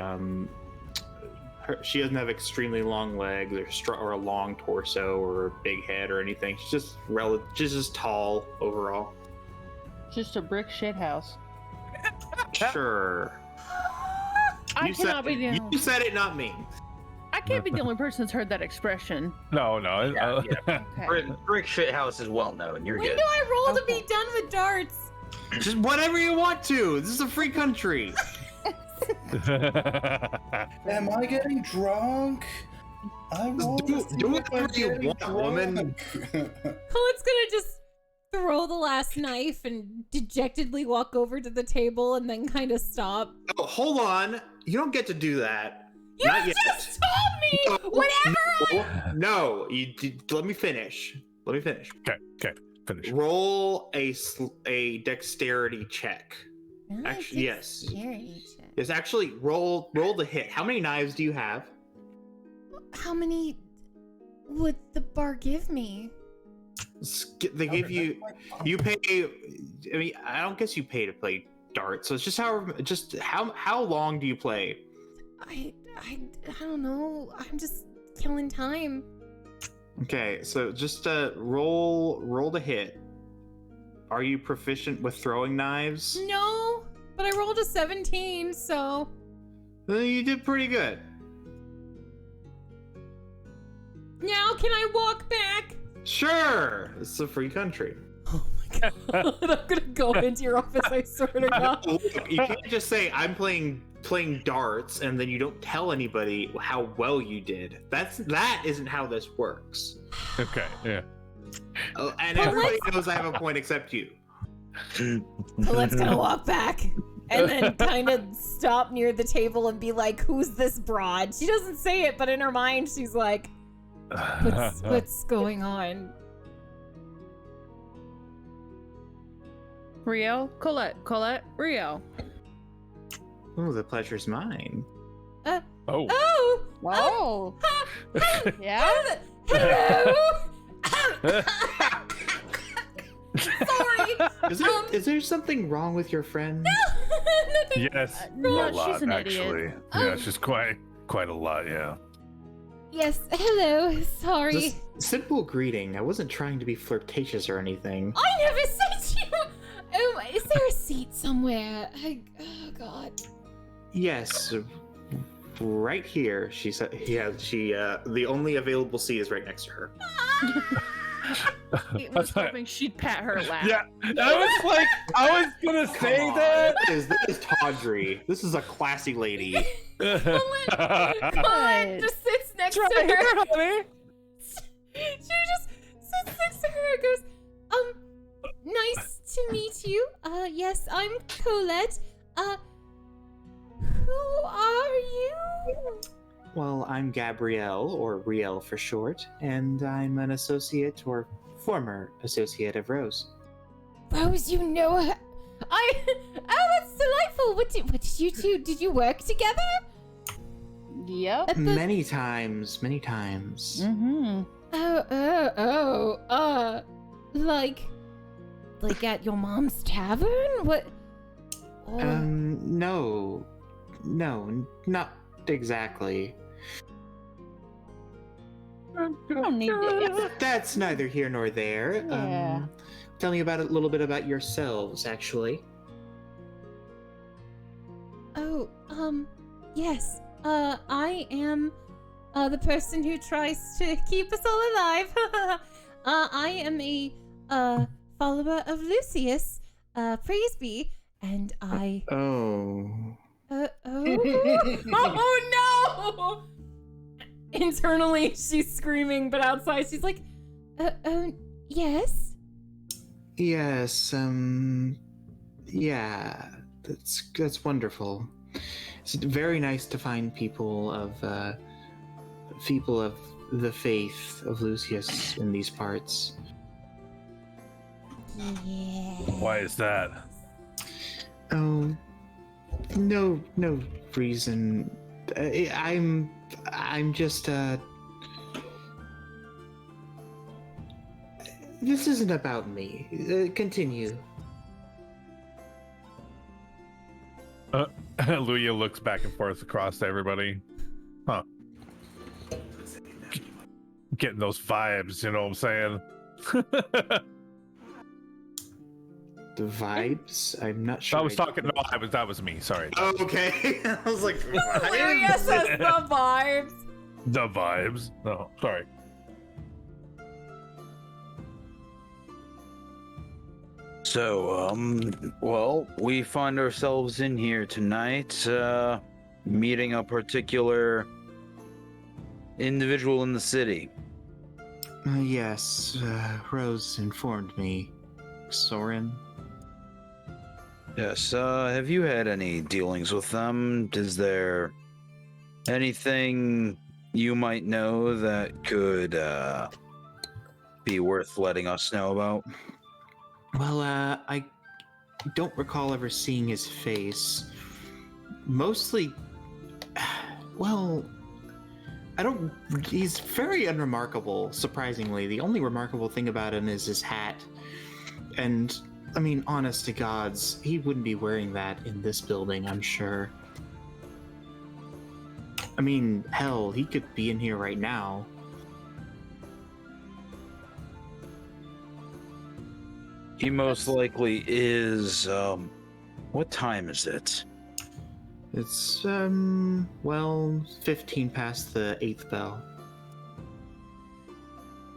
she doesn't have extremely long legs or a long torso or a big head or anything. She's just tall overall. Just a brick shit house. Sure. I cannot be the You said it, not me. I can't be the only person that's heard that expression. No. Okay. Brick shit house is well known. You're When good. do I roll to be done with darts? Just whatever you want to. This is a free country. Am I getting drunk? I rolled do to see if whatever I'm you getting want, woman. drunk. Colette's gonna just throw the last knife and dejectedly walk over to the table and then kind of stop. Oh, hold on. You don't get to do that. You Not yet. just told me whatever. No, let me finish. Okay, finish. Roll a dexterity check. Actually, yes. It's actually roll the hit. How many knives do you have? How many would the bar give me? They give you pay. I mean, I don't guess you pay to play darts. So it's just how long do you play? I don't know. I'm just killing time. Okay, so just roll the hit. Are you proficient with throwing knives? No, but I rolled a 17, so You did pretty good. now can I walk back? Sure, it's a free country. Oh my god! I'm gonna go into your office. I swear to God. Look, you can't just say I'm playing darts and then you don't tell anybody how well you did. That isn't how this works. Okay, yeah. Oh, and everybody knows I have a point except you. Colette's gonna walk back and then kind of stop near the table and be like, "Who's this broad?" She doesn't say it, but in her mind, she's like, "What's going on?" Rio, Colette, Rio. Oh, the pleasure's mine. Oh. Oh! Whoa. Yeah? Hello! Sorry! Is there something wrong with your friend? Yes. No, a lot, she's an actually. idiot. Yeah, she's quite a lot, yeah. Yes, hello. Sorry. Just simple greeting. I wasn't trying to be flirtatious or anything. I never said you. Is there a seat somewhere? Oh God. Yes. right here. She said, the only available seat is right next to her. I was hoping she'd pat her lap. Yeah, I was gonna say Come on, that. This is Tawdry. This is a classy lady. Colin just sits next to Right her. here, honey. She just sits next to her and goes, nice to meet you. Yes, I'm Colette. Who are you? Well, I'm Gabrielle, or Riel for short, and I'm an associate or former associate of Rose. Rose, you know her. Oh, that's delightful. What did you two? Did you work together? Yep. At the- Many times. Mm-hmm. Like at your mom's tavern? What? Or... No, not exactly. I don't need to. That's neither here nor there. Yeah. Tell me about a little bit about yourselves, actually. Oh, yes. I am, the person who tries to keep us all alive. I am a, follower of Lucius, praise be, and I... Oh. Oh no! Internally, she's screaming, but outside, she's like, yes? Yes, yeah, that's wonderful. It's very nice to find people of the faith of Lucius in these parts. Yeah. Why is that? Oh, no reason. I'm just This isn't about me. Continue. Luya looks back and forth across to everybody. Huh. Getting those vibes, you know what I'm saying? The vibes? I'm not sure. I was talking. No, that was me. Sorry. Oh, okay. I was like, Hilarious as the vibes. The vibes. No, sorry. So, well, we find ourselves in here tonight, meeting a particular individual in the city. Yes, Rose informed me. Soren? Yes, have you had any dealings with them? Is there anything you might know that could, be worth letting us know about? Well, I don't recall ever seeing his face. Mostly, well, I don't. He's very unremarkable, surprisingly. The only remarkable thing about him is his hat. And, I mean, honest to gods, he wouldn't be wearing that in this building, I'm sure. I mean, hell, he could be in here right now. He most likely is, what time is it? It's, well, 15 past the 8th bell.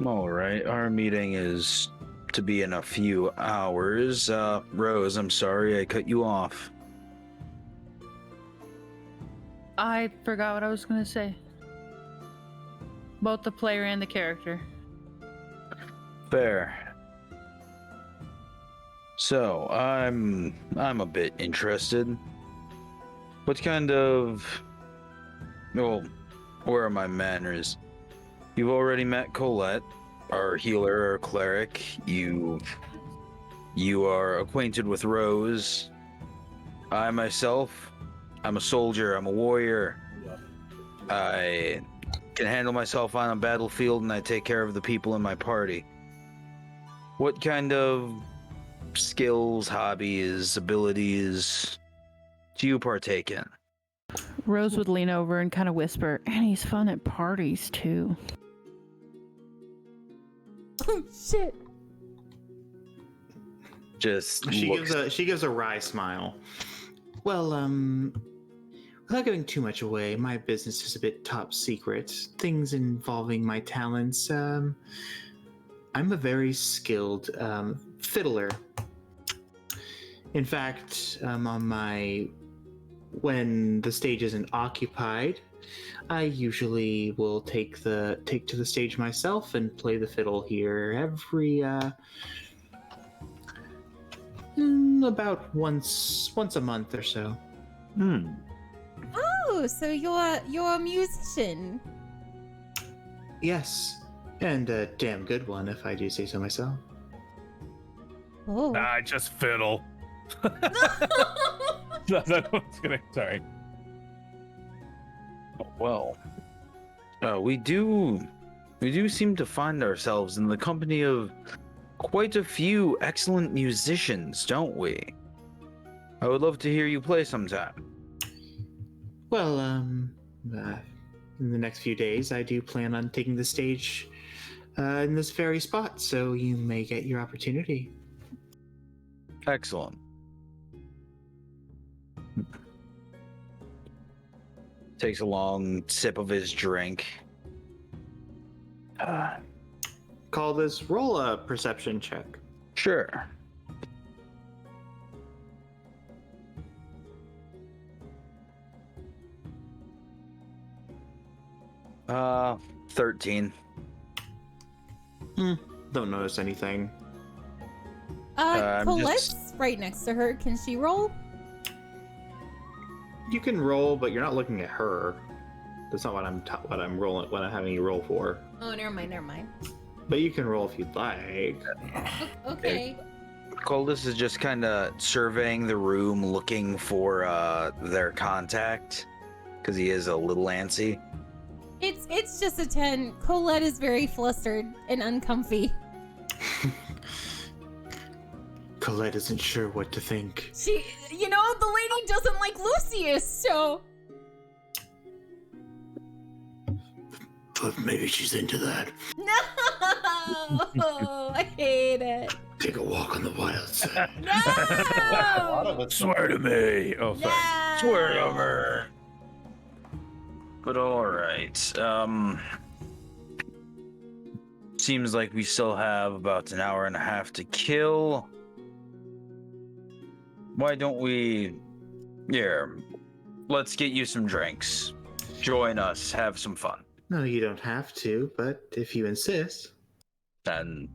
Alright, our meeting is to be in a few hours. Rose, I'm sorry I cut you off. I forgot what I was gonna say. Both the player and the character. Fair. So, I'm a bit interested. What kind of... Well, where are my manners? You've already met Colette, our healer or cleric. You are acquainted with Rose. I myself, I'm a soldier, I'm a warrior. I can handle myself on a battlefield and I take care of the people in my party. What kind of skills, hobbies, abilities do you partake in? Rose would lean over and kind of whisper, and he's fun at parties too. Oh shit. Just She looks... gives a wry smile. Well, Without giving too much away, my business is a bit top secret. Things involving my talents. I'm a very skilled fiddler. In fact, when the stage isn't occupied, I usually will take to the stage myself and play the fiddle here every about once a month or so. Oh, so you're a musician. Yes, and a damn good one if I do say so myself. Oh. I just fiddle. Sorry. Well, we do seem to find ourselves in the company of quite a few excellent musicians, don't we? I would love to hear you play sometime. Well, in the next few days, I do plan on taking the stage in this very spot, so you may get your opportunity. Excellent. Takes a long sip of his drink. Call this, roll a perception check. Sure. 13. Don't notice anything. Colette's right next to her. Can she roll? You can roll, but you're not looking at her. That's not what I'm rolling. What I'm having you roll for. Oh, never mind. But you can roll if you'd like. Okay. Coldus is just kind of surveying the room, looking for their contact, because he is a little antsy. It's just a 10. Colette is very flustered and uncomfy. Colette isn't sure what to think. The lady doesn't like Lucius, so... But maybe she's into that. No! I hate it. Take a walk on the wild side. No! A lot of it's Swear to me. Oh, sorry. No! Swear to her. But all right. Seems like we still have about an hour and a half to kill. Why don't we... Here, let's get you some drinks. Join us, have some fun. No, you don't have to, but if you insist. And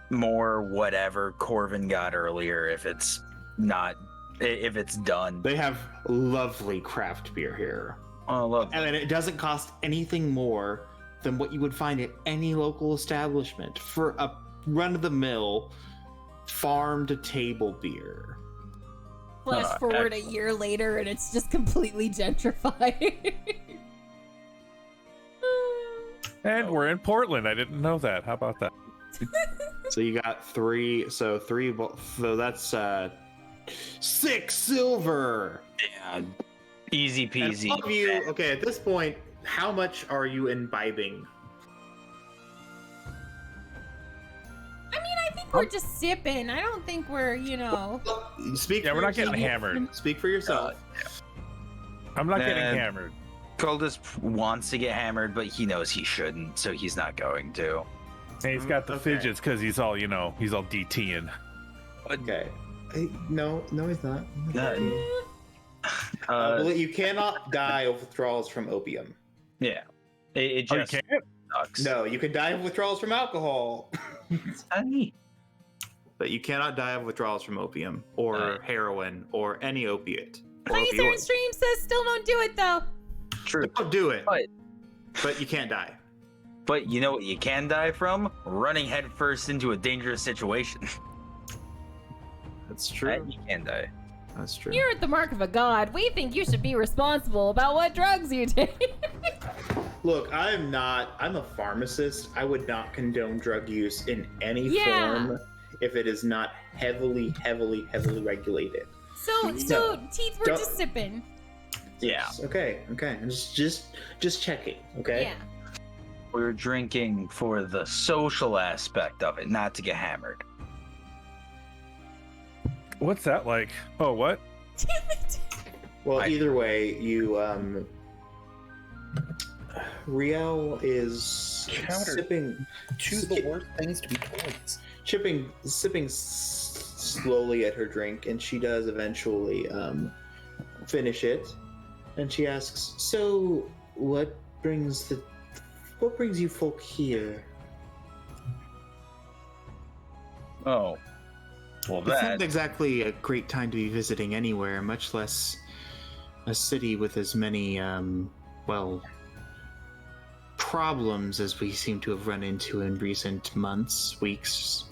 more whatever Corvin got earlier, if it's done. They have lovely craft beer here. Oh, love. And it doesn't cost anything more than what you would find at any local establishment for a run-of-the-mill farm-to-table beer. Flash forward a year later and it's just completely gentrified. And we're in Portland. I didn't know that. How about that? So you got three. So that's 6 silver. Yeah, easy And peasy. all of you, okay, at this point, how much are you imbibing? I mean, I think we're just sipping. I don't think we're, Speak. Yeah, for we're not getting yourself. hammered. Speak for yourself. I'm not getting Man. hammered. Coldus wants to get hammered, but he knows he shouldn't, so he's not going to. And he's got the Okay. fidgets because he's all DTing. Okay. No, he's not. You cannot die of withdrawals from opium. Yeah, it Oh, you just can't? sucks. No, you can die of withdrawals from alcohol. But you cannot die of withdrawals from opium or heroin or any opiate. Or PsycheSiren opioid. Stream says still don't do it though. True. Don't do it. But- But you can't die. But you know what you can die from? Running headfirst into a dangerous situation. That's That true. you can die. That's true. You're at the mark of a god. We think you should be responsible about what drugs you take. Look, I'm a pharmacist. I would not condone drug use in any form if it is not heavily regulated. So teeth, we're Don't- just sipping. Yeah. Okay. I'm just checking. Okay. Yeah. We're drinking for the social aspect of it, not to get hammered. What's that like? Oh, what? Damn it. Well, either way, you Riel is Counter. sipping, Choose the worst things to be poised. sipping slowly at her drink, and she does eventually finish it. And she asks, "So, what brings you folk here?" Oh. Well, It's not that. exactly a great time to be visiting anywhere, much less a city with as many, problems as we seem to have run into in recent months, weeks.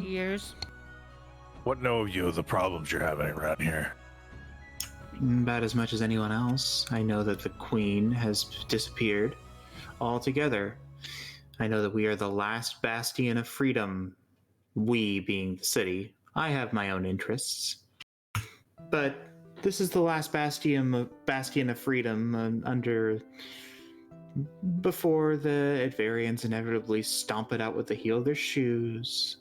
Years. What know you of the problems you're having around here? About as much as anyone else. I know that the Queen has disappeared altogether. I know that we are the last bastion of freedom, we being the city. I have my own interests. But this is the last bastion of freedom before the Advarians inevitably stomp it out with the heel of their shoes.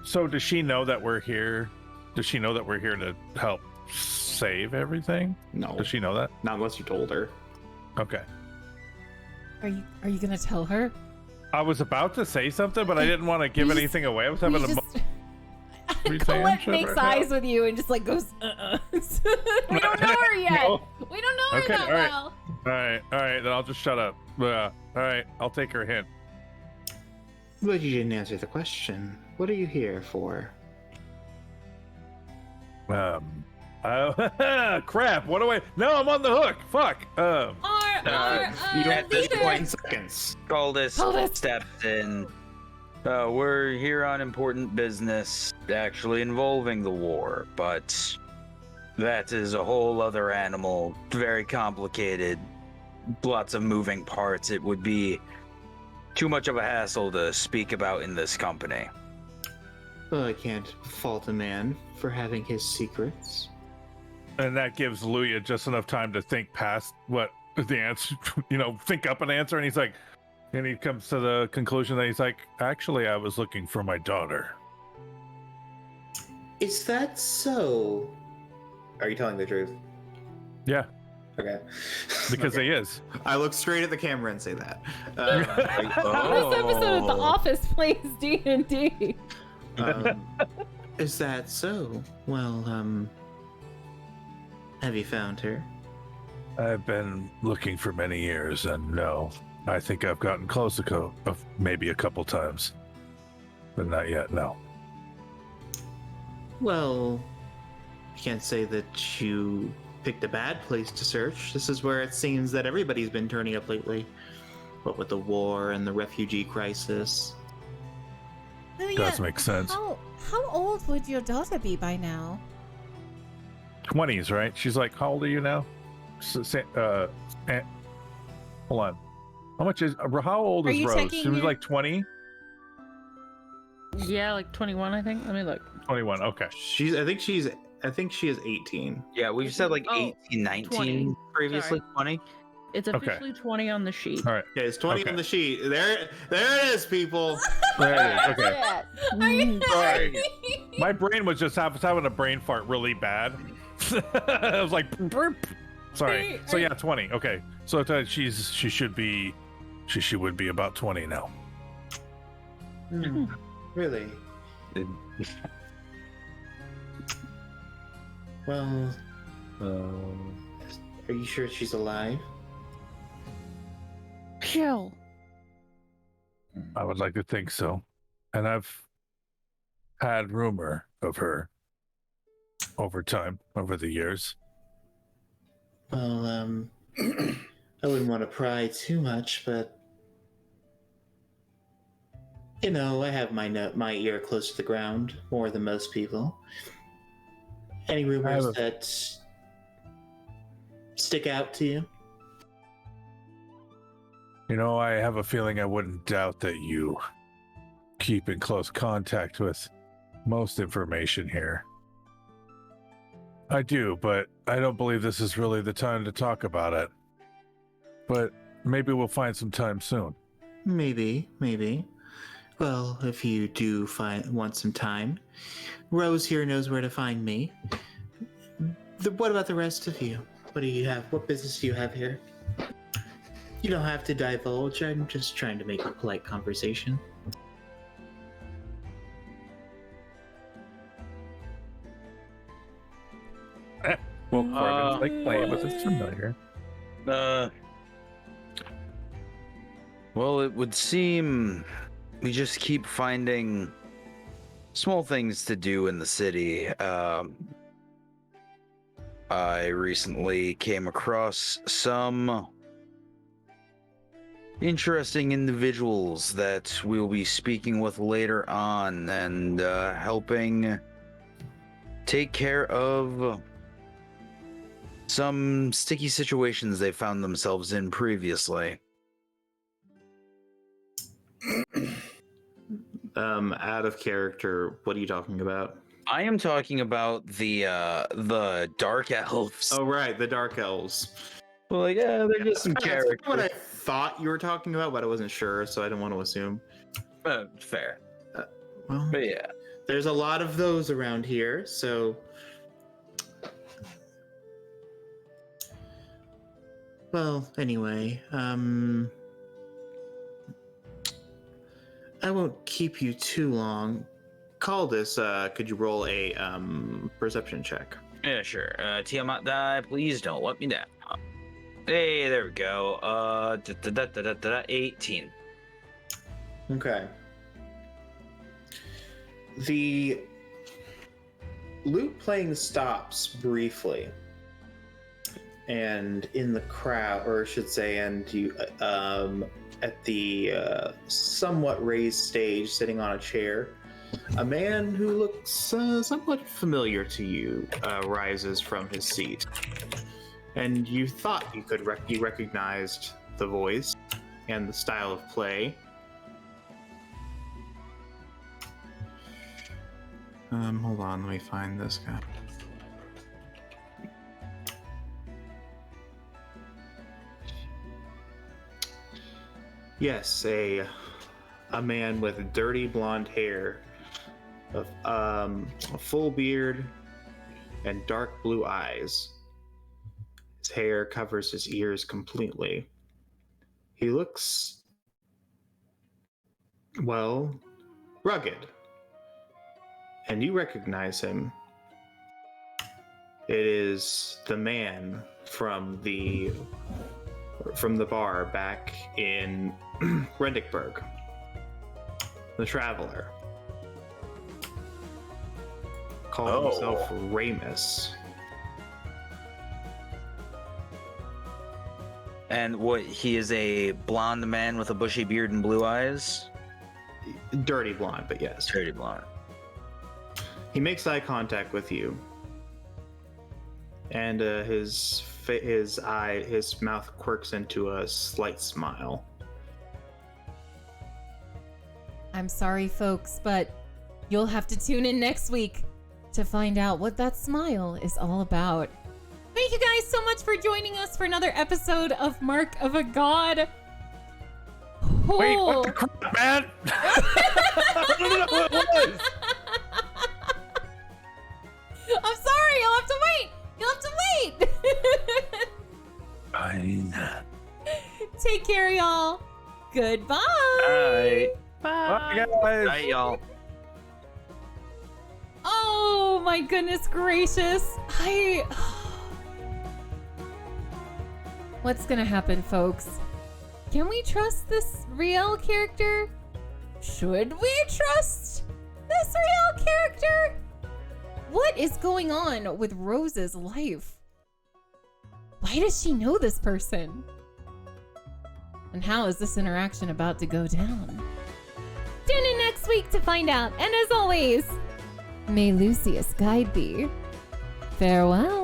So does she know that we're here? Does she know that we're here to help save everything? No, Does she know that? not unless you told her. Okay. Are you gonna tell her? I was about to say something, but I didn't want to give You just- anything away. I was having a Are you saying Colette shit makes right eyes now? with you and just like goes, We don't know her yet. No. We don't know her Okay, that all right. well. All right, then I'll just shut up. All right, I'll take her hint. But you didn't answer the question. What are you here for? Crap. What do I? No, I'm on the hook. Fuck. Our You have leader. 20 seconds. Goldust Goldust. stepped in. We're here on important business, actually involving the war, but that is a whole other animal. Very complicated. Lots of moving parts. It would be too much of a hassle to speak about in this company. Well, I can't fault a man for having his secrets. And that gives Luya just enough time to think past what the answer, think up an answer. And he's like, and he comes to the conclusion that he's like, actually, I was looking for my daughter. Is that so? Are you telling the truth? Yeah, Okay. because Okay. he is. I look straight at the camera and say that. This episode of The Office plays D&D. Is that so? Well, have you found her? I've been looking for many years, and no, I think I've gotten close maybe a couple times, but not yet. No. Well, you can't say that you picked a bad place to search. This is where it seems that everybody's been turning up lately. What with the war and the refugee crisis. Does make sense. How old would your daughter be by now? 20s, right? She's like, how old are you now? Hold on. How old Are is you Rose? checking She was your- like 20? Yeah, like 21, I think. Let me look. 21, okay. I think she is 18. Yeah, we've said like Oh, 18, 19 20. previously. Sorry. 20. It's Okay. officially 20 on the sheet. All right. Okay, it's 20 Okay. on the sheet. There it is, people. There it is. Okay. Are you Sorry. My brain was just having a brain fart really bad. I was like, burp. Sorry. So yeah, 20. Okay. So she would be about 20 now. Really? Well, are you sure she's alive? Kill. I would like to think so. And I've had rumor of her over the years. Well, I wouldn't want to pry too much, but I have my ear close to the ground more than most people. Any rumors that stick out to you? I have a feeling I wouldn't doubt that you keep in close contact with most information here. I do, but I don't believe this is really the time to talk about it. But maybe we'll find some time soon. Maybe. Well, if you do want some time, Rose here knows where to find me. What about the rest of you? What do you have? What business do you have here? You don't have to divulge. I'm just trying to make a polite conversation. Well, Corbin's like playing with his familiar. Well, it would seem we just keep finding small things to do in the city. I recently came across some interesting individuals that we'll be speaking with later on and helping take care of some sticky situations they found themselves in previously. Out of character, what are you talking about? I am talking about the dark elves. Oh, right, the Dark Elves. Well, like, yeah, they're just some That's characters. what I thought you were talking about, but I wasn't sure, so I didn't want to assume. Fair. Well, But yeah. there's a lot of those around here, so... Well, anyway, I won't keep you too long. Caldus, could you roll a perception check? Yeah, sure. Tiamat die, please don't let me down. Hey, there we go. 18. Okay. The lute playing stops briefly, and in the crowd, or I should say, and you, at the somewhat raised stage, sitting on a chair, A man who looks somewhat familiar to you rises from his seat, and you thought you could you recognized the voice and the style of play. Hold on, let me find this guy. Yes, a man with dirty blonde hair, a full beard, and dark blue eyes. His hair covers his ears completely. He looks, well, rugged. And you recognize him. It is the man from the bar back in Rendickburg. The Traveler. Called himself Ramus. And what, he is a blonde man with a bushy beard and blue eyes? Dirty blonde, but yes. Dirty blonde. He makes eye contact with you. And his mouth quirks into a slight smile. I'm sorry, folks, but you'll have to tune in next week to find out what that smile is all about. Thank you guys so much for joining us for another episode of Mark of a God. Wait, what the crap, man? I don't know what it was. I'm sorry, you'll have to wait. You'll have to wait. Fine. Take care, y'all. Goodbye. Alright. Bye, guys. Bye, y'all. Oh my goodness gracious. What's gonna happen, folks? Can we trust this Riel character? Should we trust this Riel character? What is going on with Rose's life? Why does she know this person? And how is this interaction about to go down? Tune in next week to find out. And as always, may Lucius guide thee. Farewell.